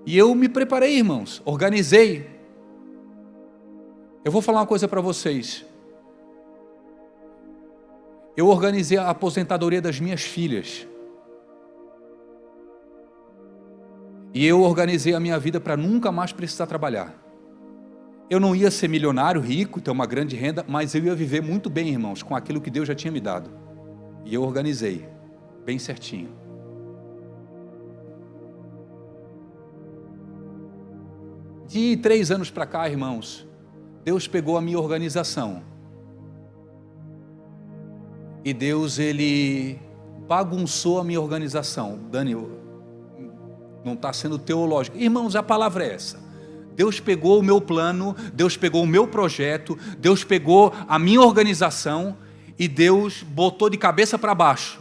E eu me preparei, irmãos, organizei. Eu vou falar uma coisa para vocês. Eu organizei a aposentadoria das minhas filhas. E eu organizei a minha vida para nunca mais precisar trabalhar. Eu não ia ser milionário, rico, ter uma grande renda, mas eu ia viver muito bem, irmãos, com aquilo que Deus já tinha me dado. E eu organizei, bem certinho. De 3 anos para cá, irmãos, Deus pegou a minha organização. E Deus, Ele bagunçou a minha organização. Dani, não está sendo teológico. Irmãos, a palavra é essa. Deus pegou o meu plano, Deus pegou o meu projeto, Deus pegou a minha organização e Deus botou de cabeça para baixo.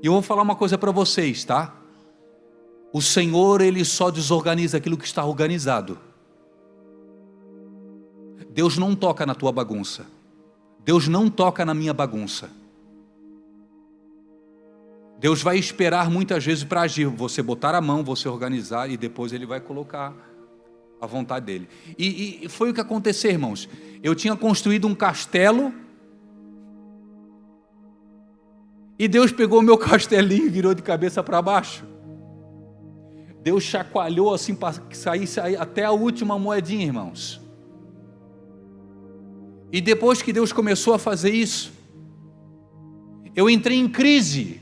E eu vou falar uma coisa para vocês, tá? O Senhor, Ele só desorganiza aquilo que está organizado. Deus não toca na tua bagunça. Deus não toca na minha bagunça. Deus vai esperar muitas vezes para agir. Você botar a mão, você organizar e depois Ele vai colocar a vontade dEle. E foi o que aconteceu, irmãos. Eu tinha construído um castelo e Deus pegou o meu castelinho e virou de cabeça para baixo. Deus chacoalhou assim para sair até a última moedinha, irmãos. E depois que Deus começou a fazer isso, eu entrei em crise.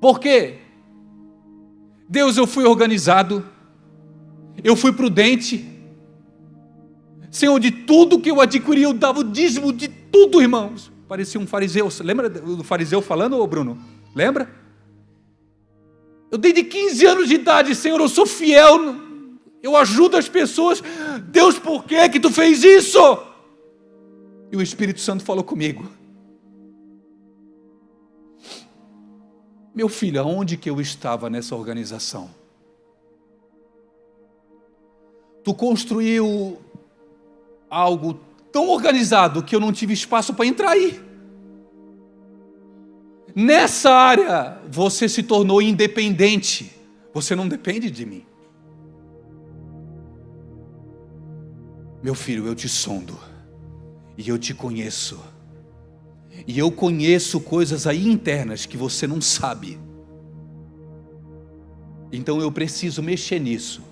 Por quê? Deus, eu fui organizado, eu fui prudente. Senhor, de tudo que eu adquiri, eu dava o dízimo de tudo, irmãos. Parecia um fariseu. Lembra do fariseu falando, ô Bruno? Lembra? Eu desde 15 anos de idade, Senhor, eu sou fiel, eu ajudo as pessoas. Deus, por que tu fez isso? E o Espírito Santo falou comigo: meu filho, aonde que eu estava nessa organização? Tu construiu algo tão organizado que eu não tive espaço para entrar aí. Nessa área, você se tornou independente. Você não depende de mim. Meu filho, eu te sondo. E eu te conheço. E eu conheço coisas aí internas que você não sabe. Então eu preciso mexer nisso,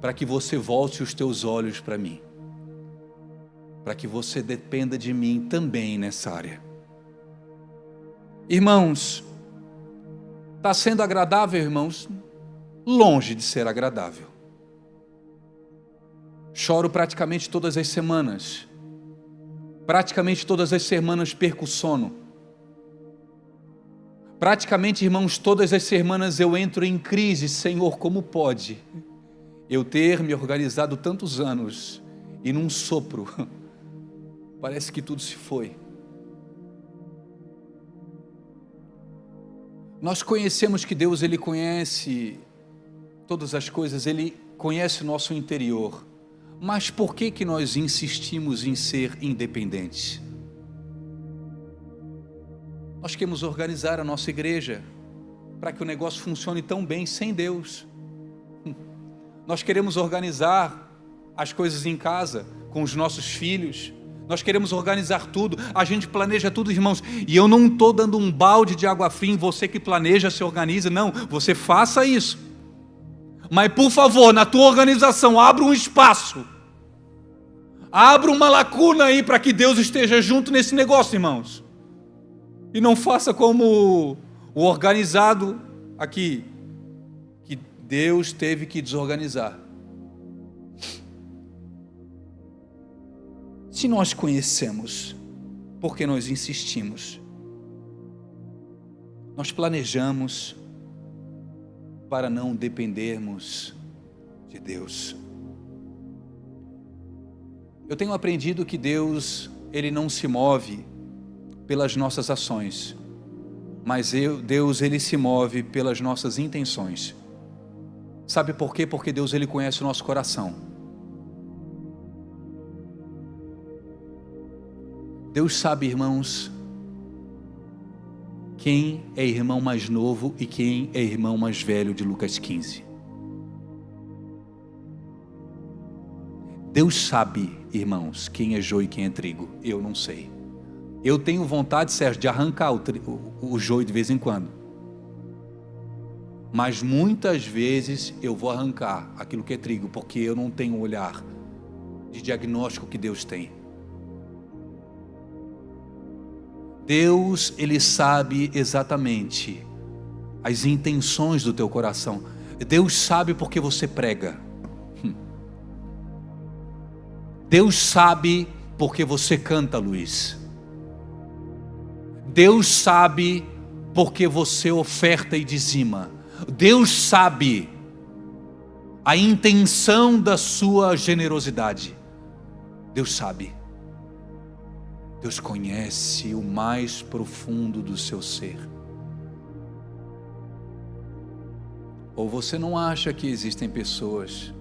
para que você volte os teus olhos para mim. Para que você dependa de mim também nessa área. Irmãos, está sendo agradável, irmãos? Longe de ser agradável. Choro praticamente todas as semanas. Praticamente todas as semanas perco o sono. Praticamente, irmãos, todas as semanas eu entro em crise. Senhor, como pode eu ter me organizado tantos anos e num sopro parece que tudo se foi? Nós conhecemos que Deus, Ele conhece todas as coisas, Ele conhece o nosso interior. Mas por que nós insistimos em ser independentes? Nós queremos organizar a nossa igreja para que o negócio funcione tão bem sem Deus. Nós queremos organizar as coisas em casa, com os nossos filhos. Nós queremos organizar tudo, a gente planeja tudo, irmãos. E eu não estou dando um balde de água fria em você que planeja, se organiza. Não, você faça isso. Mas por favor, na tua organização, abra um espaço. Abra uma lacuna aí para que Deus esteja junto nesse negócio, irmãos. E não faça como o organizado aqui, que Deus teve que desorganizar. Se nós conhecemos, por que nós insistimos? Nós planejamos para não dependermos de Deus. Eu tenho aprendido que Deus, Ele não se move pelas nossas ações, mas Deus, Ele se move pelas nossas intenções. Sabe por quê? Porque Deus, Ele conhece o nosso coração. Deus sabe, irmãos, quem é irmão mais novo e quem é irmão mais velho de Lucas 15. Deus sabe, irmãos, quem é joio e quem é trigo. Eu não sei. Eu tenho vontade, Sérgio, de arrancar o joio de vez em quando. Mas muitas vezes eu vou arrancar aquilo que é trigo, porque eu não tenho o olhar de diagnóstico que Deus tem. Deus, Ele sabe exatamente as intenções do teu coração. Deus sabe porque você prega. Deus sabe porque você canta, Luiz. Deus sabe porque você oferta e dizima. Deus sabe a intenção da sua generosidade. Deus sabe. Deus conhece o mais profundo do seu ser. Ou você não acha que existem pessoas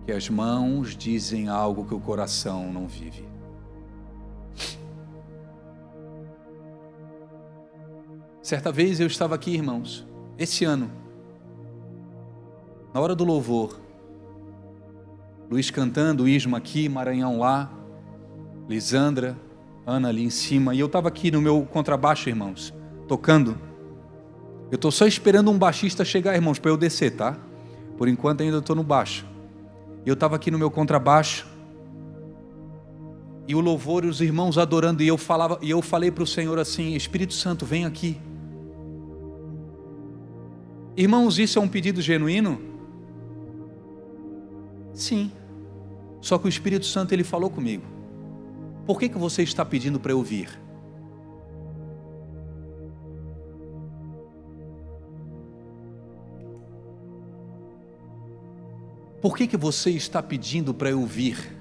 que as mãos dizem algo que o coração não vive? Certa vez eu estava aqui, irmãos, esse ano, na hora do louvor, Luiz cantando, Isma aqui, Maranhão lá, Lisandra, Ana ali em cima, e eu estava aqui no meu contrabaixo, irmãos, tocando. Eu estou só esperando um baixista chegar, irmãos, para eu descer, tá? Por enquanto ainda estou no baixo. Eu estava aqui no meu contrabaixo, e o louvor, e os irmãos adorando, e eu falei para o Senhor assim: Espírito Santo, vem aqui. Irmãos, isso é um pedido genuíno? Sim. Só que o Espírito Santo, ele falou comigo. Por que você está pedindo para eu vir? Por que você está pedindo para eu vir?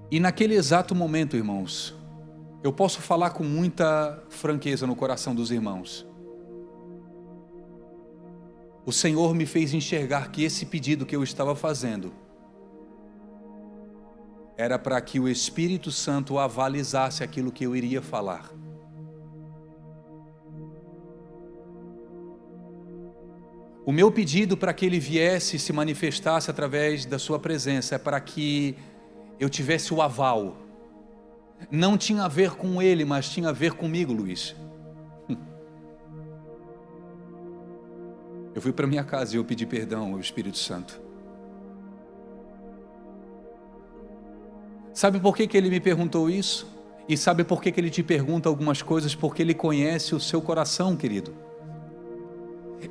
E naquele exato momento, irmãos, eu posso falar com muita franqueza no coração dos irmãos. O Senhor me fez enxergar que esse pedido que eu estava fazendo era para que o Espírito Santo avalizasse aquilo que eu iria falar. O meu pedido para que Ele viesse e se manifestasse através da sua presença é para que eu tivesse o aval. Não tinha a ver com Ele, mas tinha a ver comigo, Luiz. Eu fui para minha casa e eu pedi perdão ao Espírito Santo. Sabe por que Ele me perguntou isso? E sabe por que Ele te pergunta algumas coisas? Porque Ele conhece o seu coração, querido.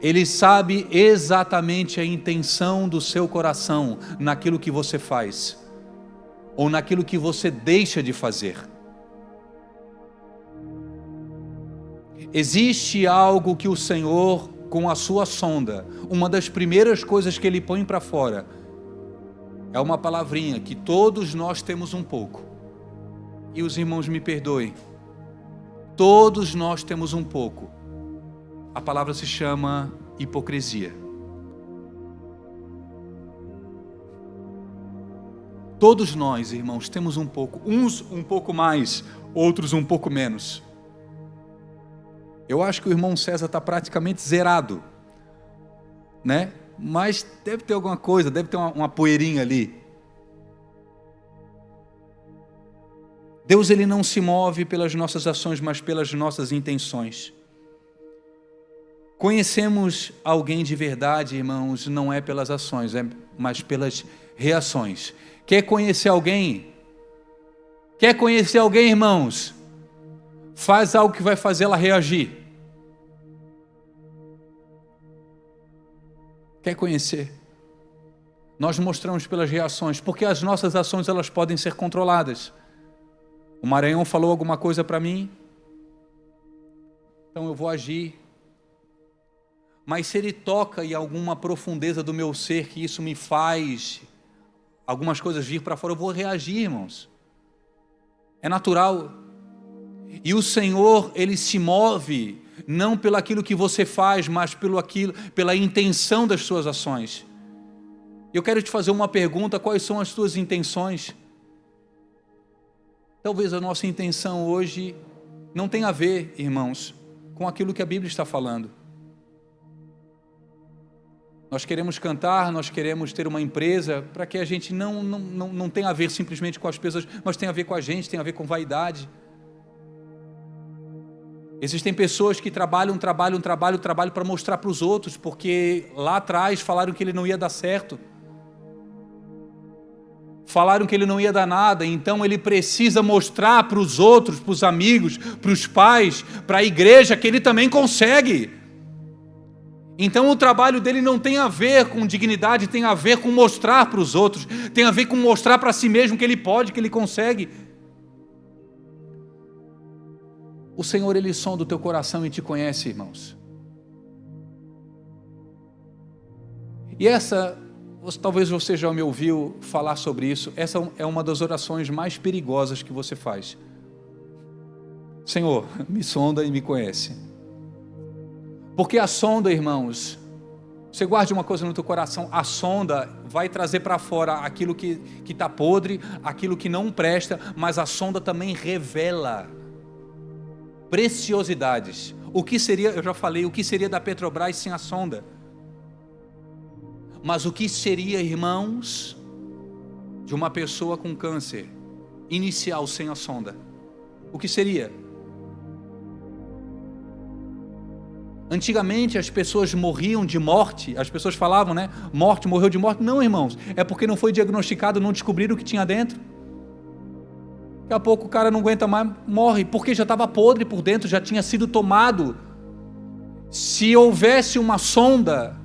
Ele sabe exatamente a intenção do seu coração naquilo que você faz, ou naquilo que você deixa de fazer. Existe algo que o Senhor, com a sua sonda, uma das primeiras coisas que Ele põe para fora, é uma palavrinha que todos nós temos um pouco. E os irmãos me perdoem, todos nós temos um pouco. A palavra se chama hipocrisia. Todos nós, irmãos, temos um pouco, uns um pouco mais, outros um pouco menos. Eu acho que o irmão César está praticamente zerado, né? Mas deve ter alguma coisa, deve ter uma poeirinha ali. Deus, Ele não se move pelas nossas ações, mas pelas nossas intenções. Conhecemos alguém de verdade, irmãos, não é pelas ações, mas pelas reações. Quer conhecer alguém? Quer conhecer alguém, irmãos? Faz algo que vai fazê-la reagir. Quer conhecer? Nós mostramos pelas reações, porque as nossas ações elas podem ser controladas. O Maranhão falou alguma coisa para mim, então eu vou agir. Mas se ele toca em alguma profundeza do meu ser, que isso me faz algumas coisas vir para fora, eu vou reagir, irmãos. É natural. E o Senhor, Ele se move, não pelo aquilo que você faz, mas pela intenção das suas ações. Eu quero te fazer uma pergunta: quais são as suas intenções? Talvez a nossa intenção hoje não tenha a ver, irmãos, com aquilo que a Bíblia está falando. Nós queremos cantar, nós queremos ter uma empresa para que a gente não tenha a ver simplesmente com as pessoas, mas tenha a ver com a gente, tenha a ver com vaidade. Existem pessoas que trabalham para mostrar para os outros, porque lá atrás falaram que ele não ia dar certo. Falaram que ele não ia dar nada, então ele precisa mostrar para os outros, para os amigos, para os pais, para a igreja, que ele também consegue. Então o trabalho dele não tem a ver com dignidade, tem a ver com mostrar para os outros, tem a ver com mostrar para si mesmo que ele pode, que ele consegue. O Senhor, Ele sonda o teu coração e te conhece, irmãos. E talvez você já me ouviu falar sobre isso, essa é uma das orações mais perigosas que você faz. Senhor, me sonda e me conhece. Porque a sonda, irmãos, você guarde uma coisa no teu coração, a sonda vai trazer para fora aquilo que está podre, aquilo que não presta, mas a sonda também revela preciosidades. O que seria, eu já falei, o que seria da Petrobras sem a sonda? Mas o que seria, irmãos, de uma pessoa com câncer inicial sem a sonda? O que seria? Antigamente as pessoas morriam de morte, as pessoas falavam, né? Morreu de morte. Não, irmãos, é porque não foi diagnosticado, não descobriram o que tinha dentro. Daqui a pouco o cara não aguenta mais, morre, porque já estava podre por dentro, já tinha sido tomado. Se houvesse uma sonda,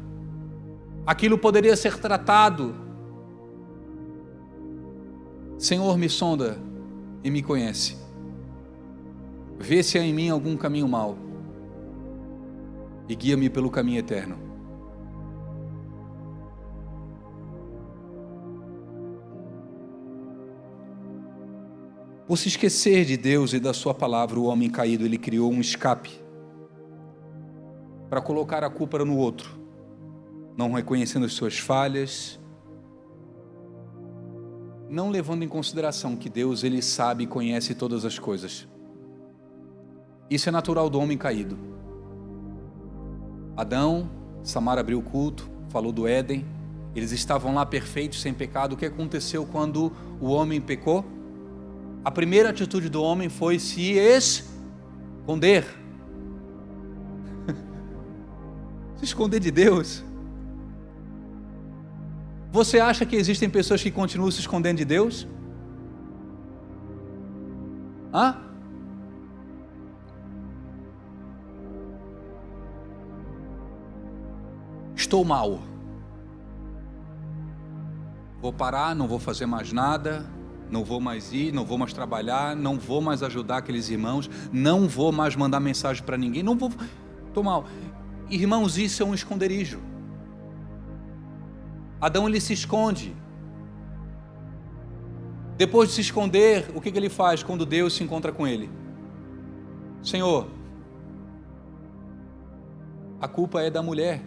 aquilo poderia ser tratado. Senhor, me sonda e me conhece. Vê se há em mim algum caminho mau e guia-me pelo caminho eterno. Por se esquecer de Deus e da sua palavra, o homem caído, ele criou um escape para colocar a culpa no outro, não reconhecendo as suas falhas, não levando em consideração que Deus, ele sabe e conhece todas as coisas. Isso é natural do homem caído. Adão, Samar abriu o culto, falou do Éden, eles estavam lá perfeitos, sem pecado. O que aconteceu quando o homem pecou? A primeira atitude do homem foi se esconder. Se esconder de Deus. Você acha que existem pessoas que continuam se escondendo de Deus? Hã? Estou mal. Vou parar, não vou fazer mais nada, não vou mais ir, não vou mais trabalhar, não vou mais ajudar aqueles irmãos, não vou mais mandar mensagem para ninguém, não vou. Estou mal. Irmãos, isso é um esconderijo. Adão, ele se esconde. Depois de se esconder, o que ele faz quando Deus se encontra com ele? Senhor, a culpa é da mulher.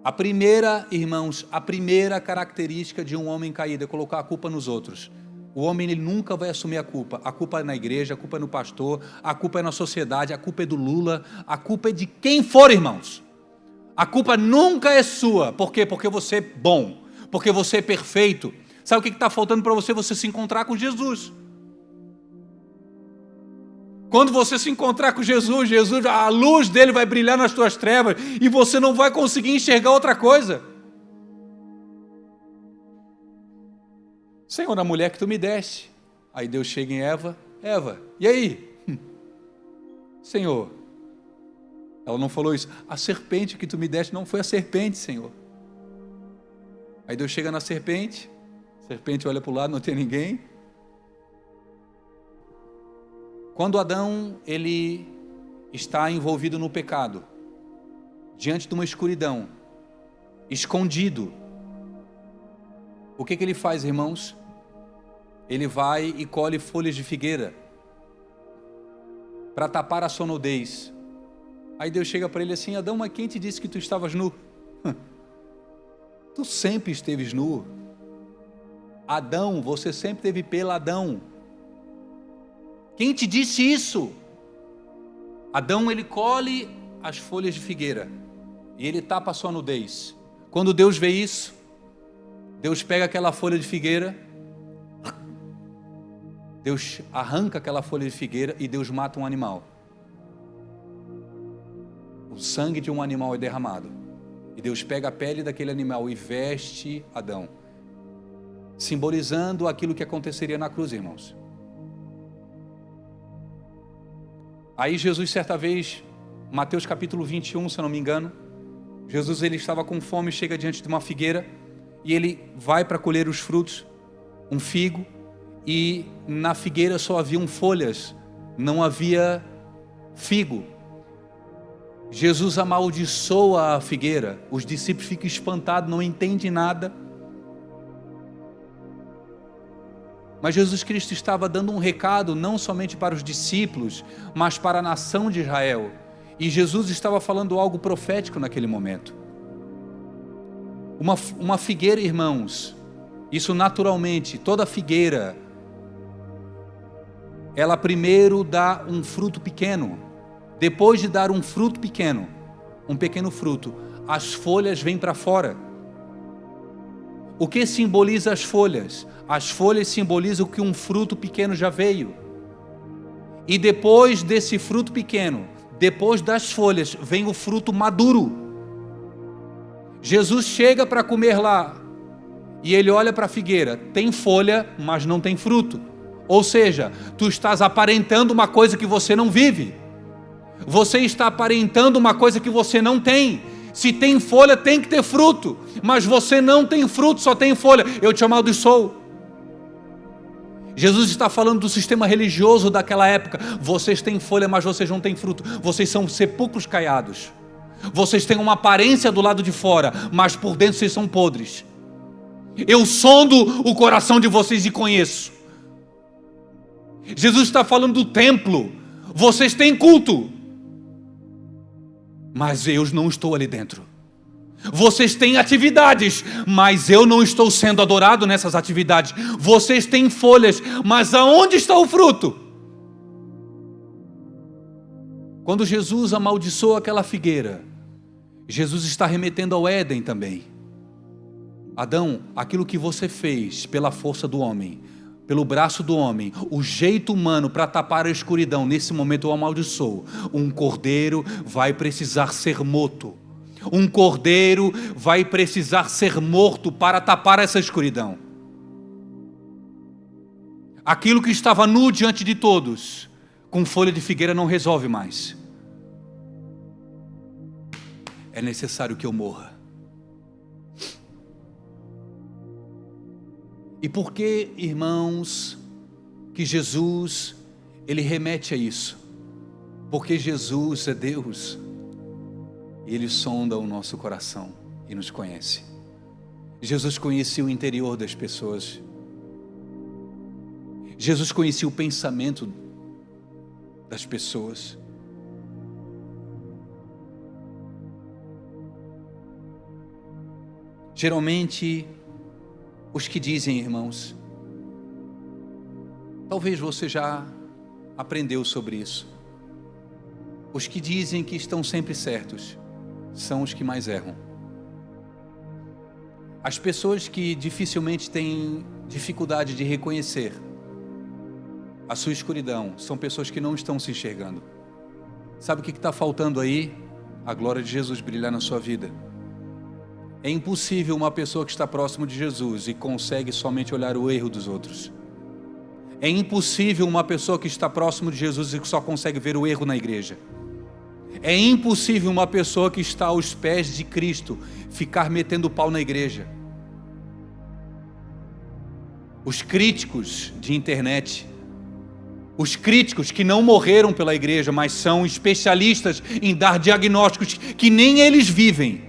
A primeira, irmãos, a primeira característica de um homem caído é colocar a culpa nos outros. O homem, ele nunca vai assumir a culpa. A culpa é na igreja, a culpa é no pastor, a culpa é na sociedade, a culpa é do Lula, a culpa é de quem for, irmãos. A culpa nunca é sua. Por quê? Porque você é bom, porque você é perfeito. Sabe o que está faltando para você? Você se encontrar com Jesus. Quando você se encontrar com Jesus, a luz dele vai brilhar nas tuas trevas e você não vai conseguir enxergar outra coisa. Senhor, a mulher que tu me deste. Aí Deus chega em Eva, e aí? Senhor, ela não falou isso. A serpente que tu me deste não foi a serpente, Senhor. Aí Deus chega na serpente, a serpente olha para o lado, não tem ninguém. Quando Adão, ele está envolvido no pecado, diante de uma escuridão, escondido, o que ele faz, irmãos? Ele vai e colhe folhas de figueira para tapar a sua nudez. Aí Deus chega para ele assim: Adão, mas quem te disse que tu estavas nu? Tu sempre esteves nu. Adão, você sempre teve peladão. Quem te disse isso? Adão, ele colhe as folhas de figueira e ele tapa a sua nudez. Quando Deus vê isso, Deus pega aquela folha de figueira, Deus arranca aquela folha de figueira e Deus mata um animal. O sangue de um animal é derramado e Deus pega a pele daquele animal e veste Adão, simbolizando aquilo que aconteceria na cruz, irmãos. Aí Jesus, certa vez, Mateus capítulo 21, se eu não me engano, Jesus, ele estava com fome, chega diante de uma figueira e ele vai para colher os frutos, um figo, e na figueira só haviam folhas, não havia figo. Jesus amaldiçoa a figueira, os discípulos ficam espantados, não entendem nada. Mas Jesus Cristo estava dando um recado não somente para os discípulos, mas para a nação de Israel. E Jesus estava falando algo profético naquele momento. Uma figueira, irmãos, isso naturalmente, toda figueira, ela primeiro dá um fruto pequeno. Depois de dar um fruto pequeno, um pequeno fruto, as folhas vêm para fora. O que simboliza as folhas? As folhas simbolizam que um fruto pequeno já veio. E depois desse fruto pequeno, depois das folhas, vem o fruto maduro. Jesus chega para comer lá. E ele olha para a figueira, tem folha, mas não tem fruto. Ou seja, tu estás aparentando uma coisa que você não vive. Você está aparentando uma coisa que você não tem. Se tem folha, tem que ter fruto. Mas você não tem fruto, só tem folha. Eu te amaldiçoo. Jesus está falando do sistema religioso daquela época. Vocês têm folha, mas vocês não têm fruto. Vocês são sepulcros caiados. Vocês têm uma aparência do lado de fora, mas por dentro vocês são podres. Eu sondo o coração de vocês e conheço. Jesus está falando do templo. Vocês têm culto, mas eu não estou ali dentro. Vocês têm atividades, mas eu não estou sendo adorado nessas atividades. Vocês têm folhas, mas aonde está o fruto? Quando Jesus amaldiçoou aquela figueira, Jesus está remetendo ao Éden também. Adão, aquilo que você fez pela força do homem, pelo braço do homem, o jeito humano para tapar a escuridão, nesse momento eu amaldiçoo. Um cordeiro vai precisar ser morto. Um cordeiro vai precisar ser morto para tapar essa escuridão. Aquilo que estava nu diante de todos, com folha de figueira não resolve mais. É necessário que eu morra. E por que, irmãos, que Jesus, ele remete a isso? Porque Jesus é Deus. E Ele sonda o nosso coração e nos conhece. Jesus conhecia o interior das pessoas. Jesus conhecia o pensamento das pessoas. Geralmente, os que dizem, irmãos, talvez você já aprendeu sobre isso. Os que dizem que estão sempre certos são os que mais erram. As pessoas que dificilmente têm dificuldade de reconhecer a sua escuridão são pessoas que não estão se enxergando. Sabe o que está faltando aí? A glória de Jesus brilhar na sua vida. É impossível uma pessoa que está próximo de Jesus e consegue somente olhar o erro dos outros. É impossível uma pessoa que está próximo de Jesus e que só consegue ver o erro na igreja. É impossível uma pessoa que está aos pés de Cristo ficar metendo pau na igreja. Os críticos de internet, os críticos que não morreram pela igreja, mas são especialistas em dar diagnósticos que nem eles vivem.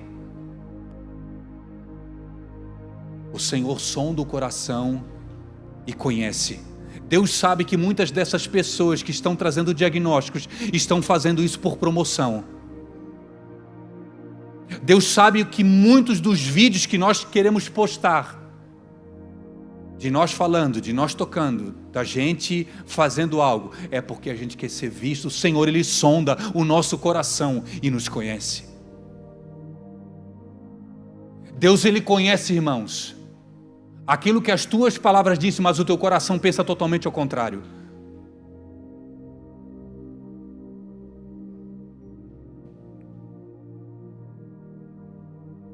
O Senhor sonda o coração e conhece. Deus sabe que muitas dessas pessoas que estão trazendo diagnósticos estão fazendo isso por promoção. Deus sabe que muitos dos vídeos que nós queremos postar, de nós falando, de nós tocando, da gente fazendo algo, é porque a gente quer ser visto. O Senhor, Ele sonda o nosso coração e nos conhece. Deus, Ele conhece, irmãos, aquilo que as tuas palavras dizem, mas o teu coração pensa totalmente ao contrário.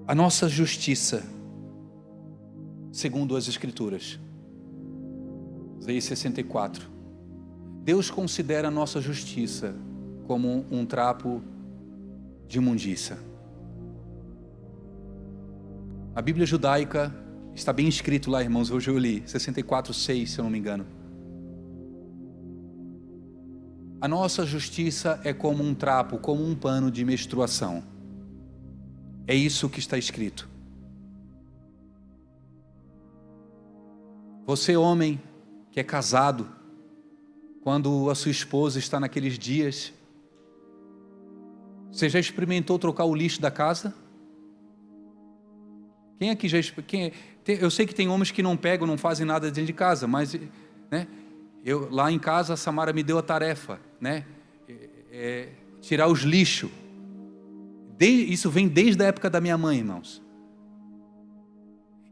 A nossa justiça, segundo as Escrituras, Isaías 64, Deus considera a nossa justiça como um trapo de imundícia. A Bíblia judaica está bem escrito lá, irmãos, hoje eu li, 64:6, se eu não me engano. A nossa justiça é como um trapo, como um pano de menstruação. É isso que está escrito. Você, homem, que é casado, quando a sua esposa está naqueles dias, você já experimentou trocar o lixo da casa? Quem aqui já... eu sei que tem homens que não pegam, não fazem nada dentro de casa, mas, né, lá em casa a Samara me deu a tarefa, né, tirar os lixos. Isso vem desde a época da minha mãe, irmãos.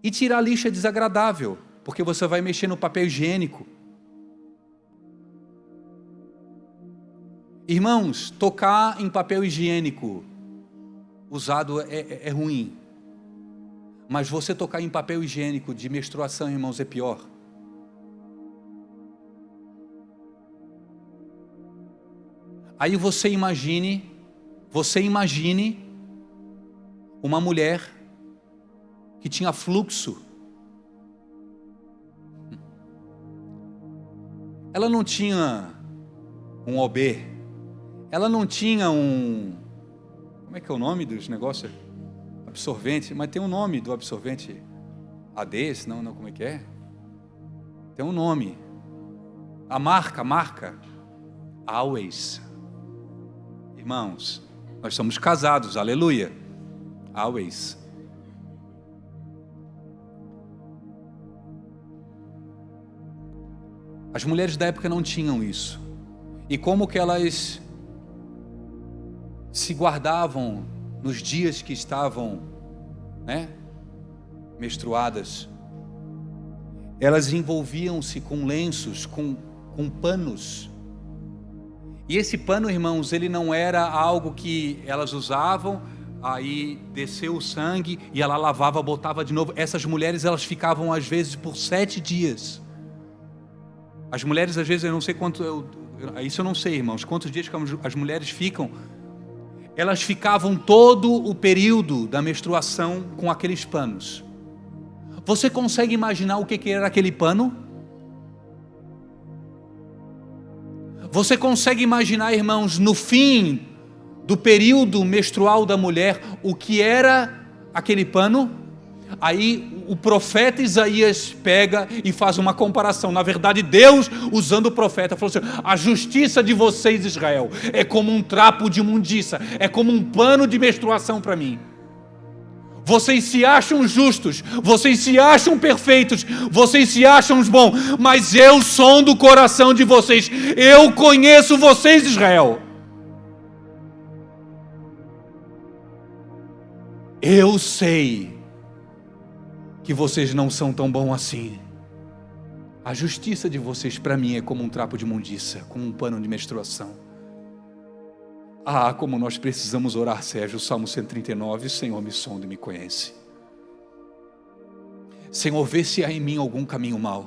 E tirar lixo é desagradável, porque você vai mexer no papel higiênico. Irmãos, tocar em papel higiênico usado é ruim. Mas você tocar em papel higiênico de menstruação, irmãos, é pior. Aí você imagine uma mulher que tinha fluxo. Ela não tinha um OB, ela não tinha como é que é o nome dos negócios? Absorvente, mas tem um nome do absorvente. AD, não, como é que é? Tem um nome. A marca. Always. Irmãos, nós somos casados, aleluia. Always. As mulheres da época não tinham isso. E como que elas se guardavam nos dias que estavam, menstruadas? Elas envolviam-se com lenços, com panos. E esse pano, irmãos, ele não era algo que elas usavam, aí desceu o sangue e ela lavava, botava de novo. Essas mulheres, elas ficavam às vezes por 7 dias. As mulheres, às vezes, eu não sei quanto, isso eu não sei, irmãos, quantos dias que as mulheres ficam. Elas ficavam todo o período da menstruação com aqueles panos. Você consegue imaginar o que era aquele pano? Você consegue imaginar, irmãos, no fim do período menstrual da mulher, o que era aquele pano? Aí o profeta Isaías pega e faz uma comparação. Na verdade, Deus, usando o profeta, falou assim: a justiça de vocês, Israel, é como um trapo de imundícia, é como um pano de menstruação para mim. Vocês se acham justos, vocês se acham perfeitos, vocês se acham bons, mas eu sondo o coração de vocês, eu conheço vocês, Israel. Eu sei que vocês não são tão bons assim. A justiça de vocês para mim é como um trapo de imundícia, como um pano de menstruação. Ah, como nós precisamos orar, Sérgio, Salmo 139, Senhor, me sonda e me conhece. Senhor, vê se há em mim algum caminho mau.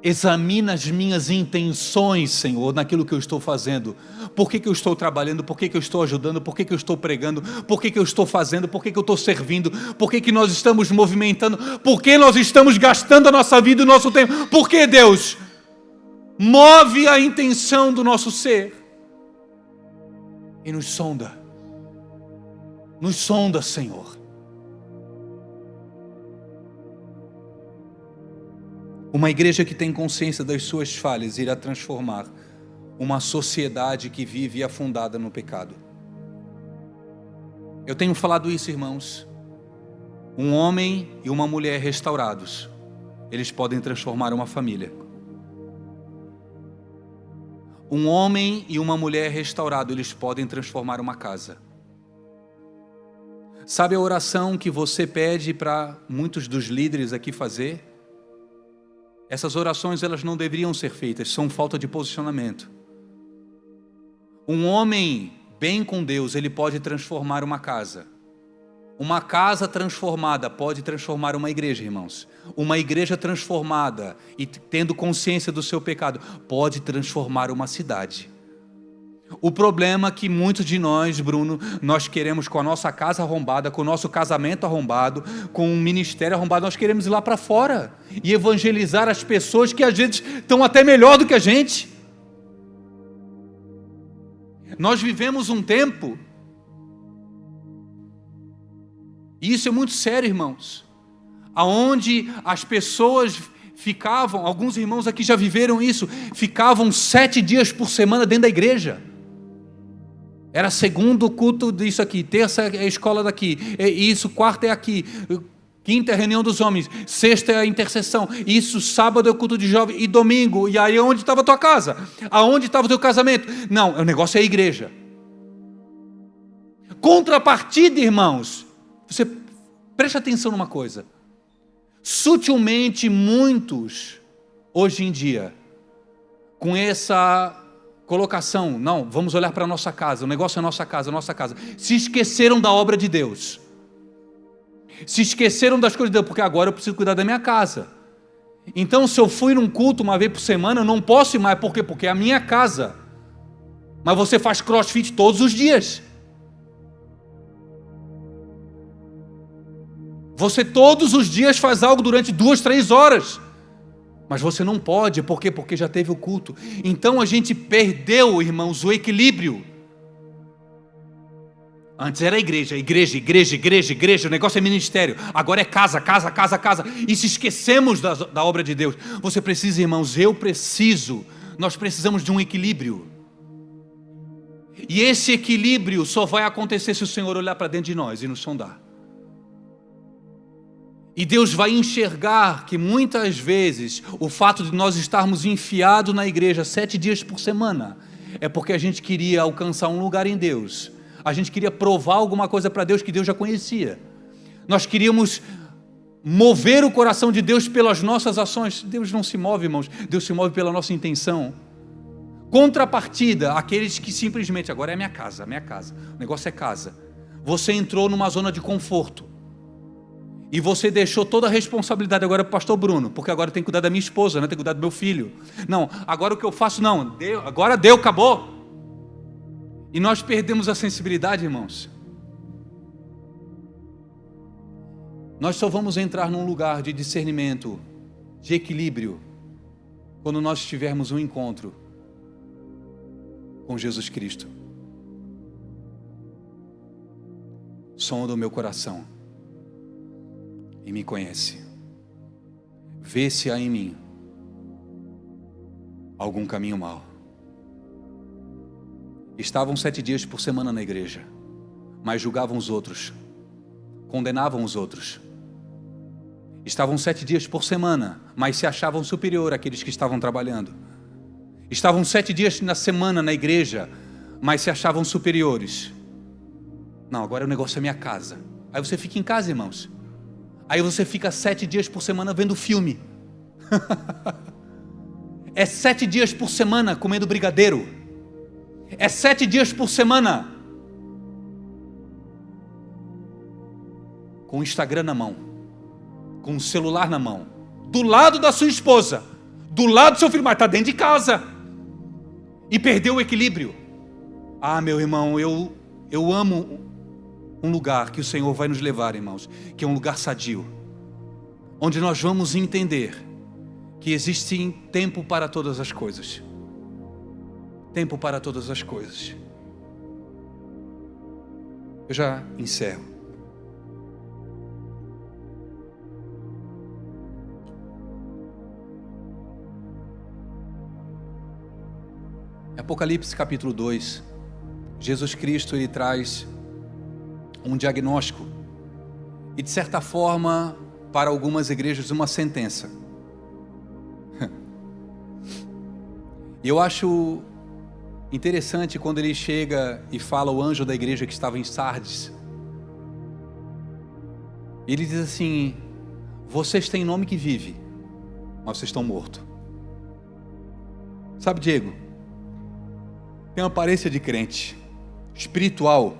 Examina as minhas intenções, Senhor, naquilo que eu estou fazendo. Por que eu estou trabalhando? Por que eu estou ajudando? Por que eu estou pregando? Por que eu estou fazendo? Por que eu estou servindo? Por que nós estamos movimentando? Por que nós estamos gastando a nossa vida e o nosso tempo? Por que, Deus? Move a intenção do nosso ser. E nos sonda. Nos sonda, Senhor. Uma igreja que tem consciência das suas falhas irá transformar uma sociedade que vive afundada no pecado. Eu tenho falado isso, irmãos. Um homem e uma mulher restaurados, eles podem transformar uma família. Um homem e uma mulher restaurados, eles podem transformar uma casa. Sabe a oração que você pede para muitos dos líderes aqui fazer? Essas orações, elas não deveriam ser feitas, são falta de posicionamento. Um homem bem com Deus, ele pode transformar uma casa. Uma casa transformada pode transformar uma igreja, irmãos. Uma igreja transformada e tendo consciência do seu pecado pode transformar uma cidade. O problema é que muitos de nós, Bruno, nós queremos com a nossa casa arrombada, com o nosso casamento arrombado, com o ministério arrombado, nós queremos ir lá para fora e evangelizar as pessoas que às vezes estão até melhor do que a gente. Nós vivemos um tempo, e isso é muito sério, irmãos, aonde as pessoas ficavam, alguns irmãos aqui já viveram isso, ficavam 7 dias por semana dentro da igreja. Era segundo culto disso aqui, terça é a escola daqui, isso, quarta é aqui, quinta é a reunião dos homens, sexta é a intercessão, isso, sábado é o culto de jovem, e domingo, e aí onde estava a tua casa? Aonde estava o teu casamento? Não, o negócio é a igreja. Contrapartida, irmãos, você preste atenção numa coisa, sutilmente muitos, hoje em dia, com essa colocação, não, vamos olhar para a nossa casa, o negócio é a nossa casa, se esqueceram da obra de Deus. Se esqueceram das coisas de Deus, porque agora eu preciso cuidar da minha casa. Então, se eu fui num culto uma vez por semana, eu não posso ir mais. Por quê? Porque é a minha casa. Mas você faz crossfit todos os dias. Você todos os dias faz algo durante 2, 3 horas. Mas você não pode, por quê? Porque já teve o culto. Então a gente perdeu, irmãos, o equilíbrio. Antes era igreja, o negócio é ministério. Agora é casa. E se esquecemos da obra de Deus. Você precisa, irmãos, nós precisamos de um equilíbrio. E esse equilíbrio só vai acontecer se o Senhor olhar para dentro de nós e nos sondar. E Deus vai enxergar que muitas vezes o fato de nós estarmos enfiados na igreja 7 dias por semana é porque a gente queria alcançar um lugar em Deus. A gente queria provar alguma coisa para Deus que Deus já conhecia. Nós queríamos mover o coração de Deus pelas nossas ações. Deus não se move, irmãos. Deus se move pela nossa intenção. Contrapartida, aqueles que simplesmente, agora é minha casa. O negócio é casa. Você entrou numa zona de conforto. E você deixou toda a responsabilidade agora para o pastor Bruno, porque agora tem que cuidar da minha esposa, tem que cuidar do meu filho. Não, agora o que eu faço, agora deu, acabou. E nós perdemos a sensibilidade, irmãos. Nós só vamos entrar num lugar de discernimento, de equilíbrio, quando nós tivermos um encontro com Jesus Cristo. Sonda o meu coração e me conhece. Vê se há em mim algum caminho mau. Estavam 7 dias por semana na igreja, mas julgavam os outros, condenavam os outros. Estavam 7 dias por semana, mas se achavam superior àqueles que estavam trabalhando. Estavam 7 dias na semana na igreja, mas se achavam superiores. Não, agora o negócio é minha casa. Aí você fica em casa, irmãos. Aí você fica 7 dias por semana vendo filme. É 7 dias por semana comendo brigadeiro. É 7 dias por semana com o Instagram na mão, com o celular na mão, do lado da sua esposa, do lado do seu filho, mas está dentro de casa. E perdeu o equilíbrio. Ah, meu irmão, eu amo um lugar que o Senhor vai nos levar, irmãos, que é um lugar sadio, onde nós vamos entender que existe tempo para todas as coisas. Tempo para todas as coisas. Eu já encerro. Apocalipse capítulo 2, Jesus Cristo, ele traz um diagnóstico e, de certa forma, para algumas igrejas, uma sentença. E eu acho interessante quando ele chega e fala ao anjo da igreja que estava em Sardes. Ele diz assim: vocês têm nome que vive, mas vocês estão mortos. Sabe, Diego, tem uma aparência de crente espiritual.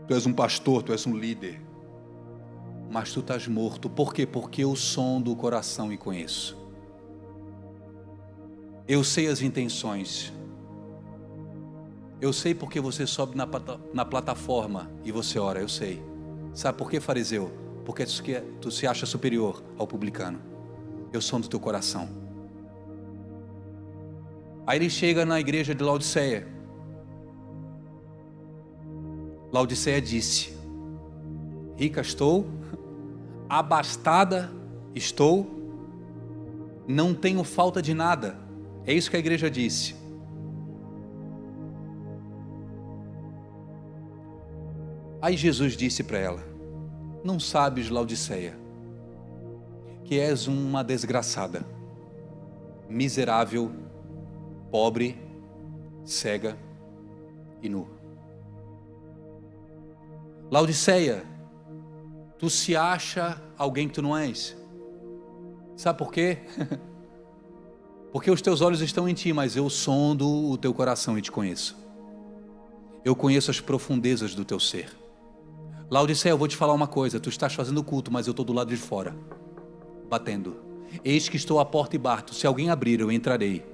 Tu és um pastor, tu és um líder, mas tu estás morto. Por quê? Porque eu sondo o coração e conheço. Eu sei as intenções. Eu sei porque você sobe na plataforma e você ora, eu sei. Sabe por quê, fariseu? Porque tu se acha superior ao publicano. Eu sondo o teu coração. Aí ele chega na igreja de Laodiceia. Laodiceia disse: rica estou, abastada estou, não tenho falta de nada. É isso que a igreja disse. Aí Jesus disse para ela: não sabes, Laodiceia, que és uma desgraçada, miserável, pobre, cega e nu. Laodiceia, tu se acha alguém que tu não és. Sabe por quê? Porque os teus olhos estão em ti, mas eu sondo o teu coração e te conheço. Eu conheço as profundezas do teu ser. Laodiceia, eu vou te falar uma coisa, tu estás fazendo culto, mas eu estou do lado de fora, batendo. Eis que estou à porta e bato, se alguém abrir, eu entrarei.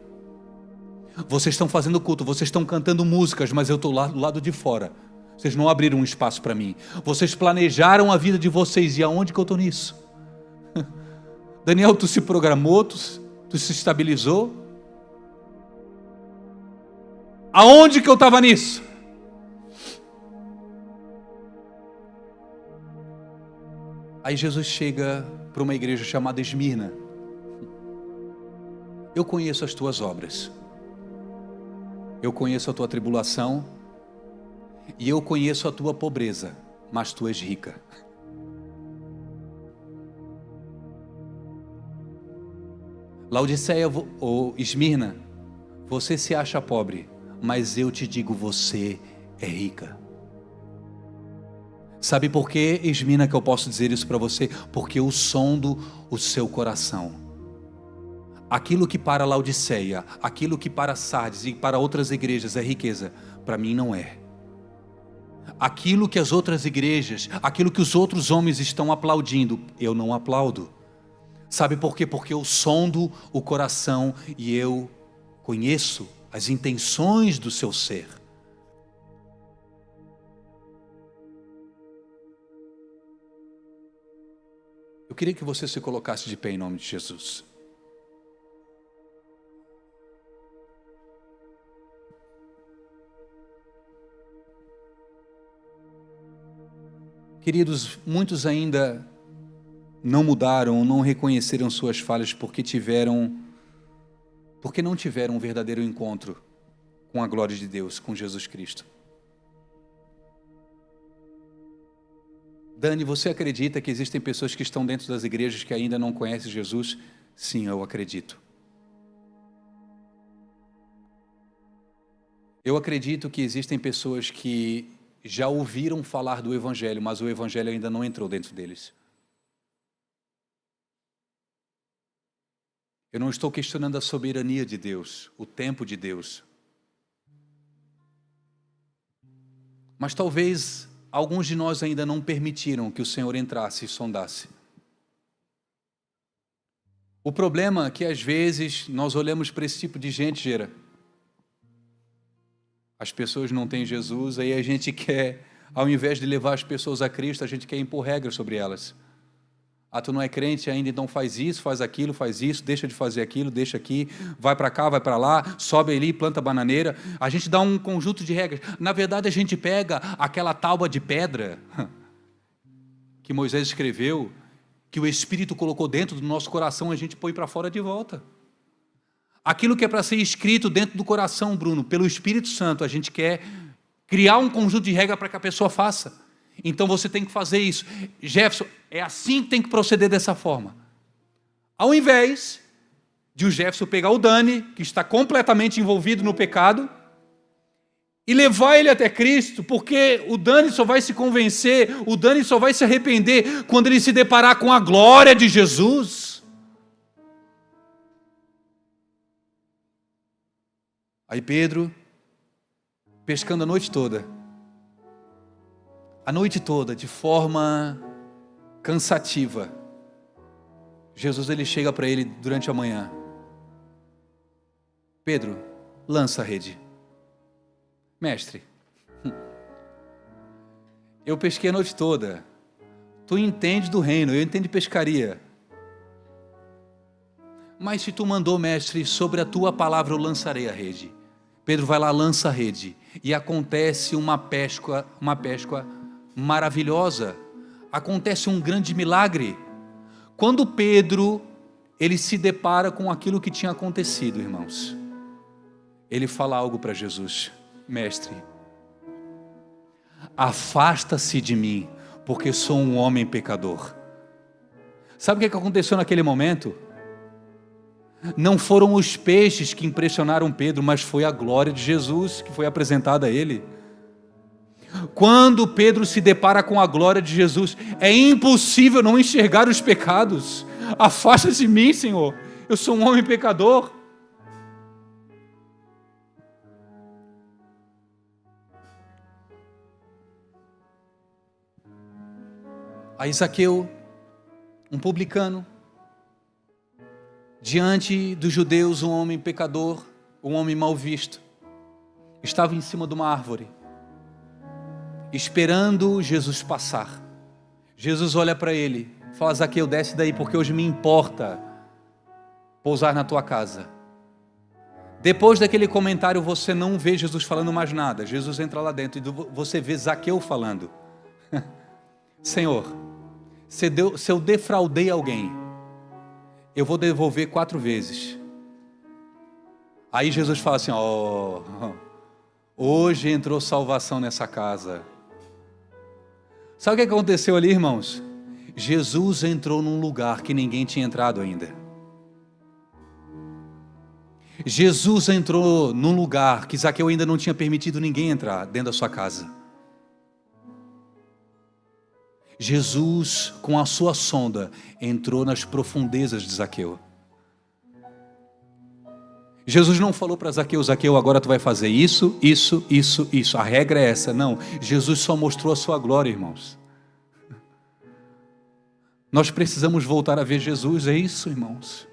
Vocês estão fazendo culto, vocês estão cantando músicas, mas eu estou lá do lado de fora. Vocês não abriram um espaço para mim. Vocês planejaram a vida de vocês, e aonde que eu estou nisso? Daniel, tu se programou, tu se estabilizou? Aonde que eu estava nisso? Aí Jesus chega para uma igreja chamada Esmirna. Eu conheço as tuas obras. Eu conheço a tua tribulação. E eu conheço a tua pobreza, mas tu és rica. Laodiceia ou Esmirna, você se acha pobre, mas eu te digo, você é rica. Sabe por que, Esmirna, que eu posso dizer isso para você? Porque eu sondo o seu coração. Aquilo que para Laodiceia, aquilo que para Sardes e para outras igrejas é riqueza, para mim não é. Aquilo que as outras igrejas, aquilo que os outros homens estão aplaudindo, eu não aplaudo. Sabe por quê? Porque eu sondo o coração e eu conheço as intenções do seu ser. Eu queria que você se colocasse de pé em nome de Jesus. Queridos, muitos ainda não mudaram, não reconheceram suas falhas porque não tiveram um verdadeiro encontro com a glória de Deus, com Jesus Cristo. Dani, você acredita que existem pessoas que estão dentro das igrejas que ainda não conhecem Jesus? Sim, eu acredito. Eu acredito que existem pessoas que já ouviram falar do Evangelho, mas o Evangelho ainda não entrou dentro deles. Eu não estou questionando a soberania de Deus, o tempo de Deus. Mas talvez alguns de nós ainda não permitiram que o Senhor entrasse e sondasse. O problema é que às vezes nós olhamos para esse tipo de gente, Gera. As pessoas não têm Jesus, aí a gente quer, ao invés de levar as pessoas a Cristo, a gente quer impor regras sobre elas. Ah, tu não é crente ainda, então faz isso, faz aquilo, faz isso, deixa de fazer aquilo, deixa aqui, vai para cá, vai para lá, sobe ali, planta bananeira. A gente dá um conjunto de regras. Na verdade, a gente pega aquela tábua de pedra que Moisés escreveu, que o Espírito colocou dentro do nosso coração, a gente põe para fora de volta. Aquilo que é para ser escrito dentro do coração, Bruno, pelo Espírito Santo, a gente quer criar um conjunto de regras para que a pessoa faça. Então você tem que fazer isso. Jefferson, é assim que tem que proceder dessa forma. Ao invés de o Jefferson pegar o Dani, que está completamente envolvido no pecado, e levar ele até Cristo, porque o Dani só vai se convencer, o Dani só vai se arrepender quando ele se deparar com a glória de Jesus. Aí Pedro, pescando a noite toda, de forma cansativa, Jesus ele chega para ele durante a manhã. Pedro, lança a rede. Mestre, eu pesquei a noite toda, tu entende do reino, eu entendo de pescaria. Mas se tu mandou, mestre, sobre a tua palavra eu lançarei a rede. Pedro vai lá, lança a rede, e acontece uma pesca maravilhosa, acontece um grande milagre. Quando Pedro, ele se depara com aquilo que tinha acontecido, irmãos, ele fala algo para Jesus: mestre, afasta-se de mim, porque sou um homem pecador. Sabe o que aconteceu naquele momento? Não foram os peixes que impressionaram Pedro, mas foi a glória de Jesus que foi apresentada a ele. Quando Pedro se depara com a glória de Jesus, é impossível não enxergar os pecados. Afasta-se de mim, Senhor, eu sou um homem pecador. Aí Zaqueu, um publicano, diante dos judeus, um homem pecador, um homem mal visto, estava em cima de uma árvore, esperando Jesus passar. Jesus olha para ele, fala: Zaqueu, desce daí, porque hoje me importa pousar na tua casa. Depois daquele comentário, você não vê Jesus falando mais nada. Jesus entra lá dentro e você vê Zaqueu falando: Senhor, se eu defraudei alguém, eu vou devolver 4 vezes. Aí Jesus fala assim: hoje entrou salvação nessa casa. Sabe o que aconteceu ali, irmãos? Jesus entrou num lugar que ninguém tinha entrado ainda. Jesus entrou num lugar que Zaqueu ainda não tinha permitido ninguém entrar, dentro da sua casa. Jesus, com a sua sonda, entrou nas profundezas de Zaqueu. Jesus não falou para Zaqueu: Zaqueu, agora tu vai fazer isso, isso, isso, isso. A regra é essa. Não, Jesus só mostrou a sua glória, irmãos. Nós precisamos voltar a ver Jesus, é isso, irmãos.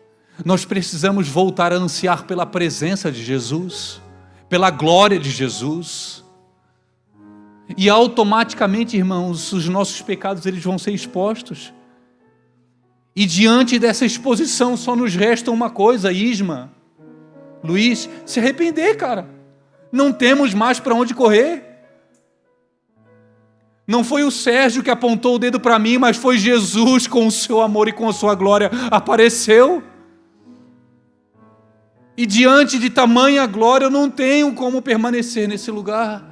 Nós precisamos voltar a ansiar pela presença de Jesus, pela glória de Jesus. E automaticamente, irmãos, os nossos pecados eles vão ser expostos. E diante dessa exposição só nos resta uma coisa, Isma, Luiz, se arrepender, cara. Não temos mais para onde correr. Não foi o Sérgio que apontou o dedo para mim, mas foi Jesus com o seu amor e com a sua glória apareceu. E diante de tamanha glória eu não tenho como permanecer nesse lugar.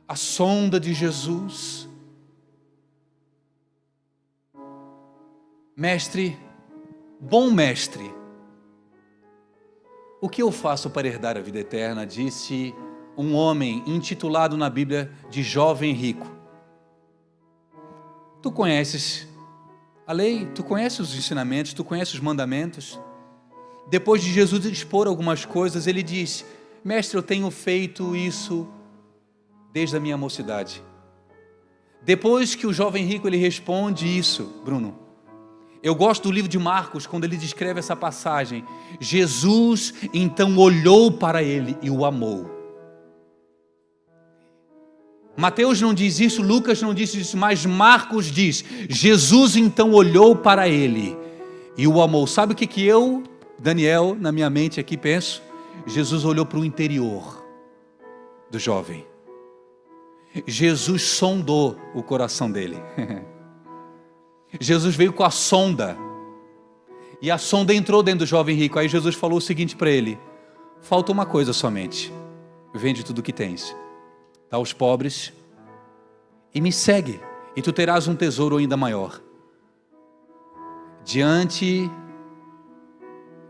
A sonda de Jesus. Mestre, bom mestre, o que eu faço para herdar a vida eterna? Disse um homem intitulado na Bíblia de jovem rico. Tu conheces a lei, tu conheces os ensinamentos, tu conheces os mandamentos. Depois de Jesus expor algumas coisas, ele diz: mestre, eu tenho feito isso desde a minha mocidade. Depois que o jovem rico ele responde isso, Bruno, eu gosto do livro de Marcos, quando ele descreve essa passagem. Jesus então olhou para ele e o amou. Mateus não diz isso, Lucas não diz isso, mas Marcos diz: Jesus então olhou para ele e o amou. Sabe o que eu, Daniel, na minha mente aqui penso? Jesus olhou para o interior do jovem. Jesus sondou o coração dele. Jesus veio com a sonda. E a sonda entrou dentro do jovem rico. Aí Jesus falou o seguinte para ele: falta uma coisa somente. Vende tudo o que tens, dá aos pobres e me segue, e tu terás um tesouro ainda maior. Diante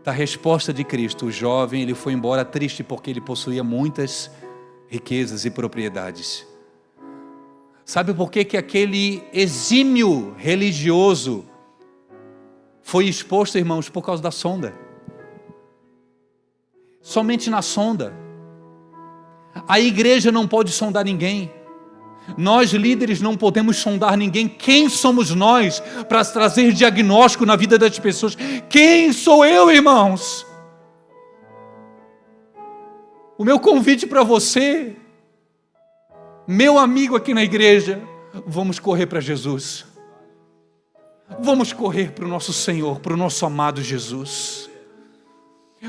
da resposta de Cristo, o jovem ele foi embora triste porque ele possuía muitas riquezas e propriedades. Sabe por que aquele exímio religioso foi exposto, irmãos? Por causa da sonda. Somente na sonda. A igreja não pode sondar ninguém. Nós líderes não podemos sondar ninguém. Quem somos nós para trazer diagnóstico na vida das pessoas? Quem sou eu, irmãos? O meu convite para você, meu amigo aqui na igreja, vamos correr para Jesus. Vamos correr para o nosso Senhor, para o nosso amado Jesus.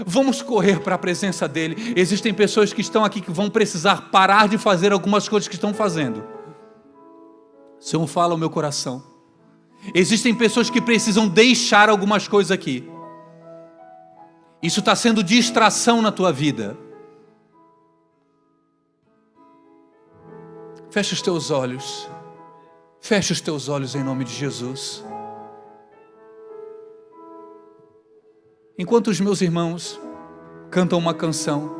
Vamos correr para a presença dEle. Existem pessoas que estão aqui que vão precisar parar de fazer algumas coisas que estão fazendo. O Senhor fala ao meu coração. Existem pessoas que precisam deixar algumas coisas aqui. Isso está sendo distração na tua vida. Fecha os teus olhos. Fecha os teus olhos em nome de Jesus. Enquanto os meus irmãos cantam uma canção,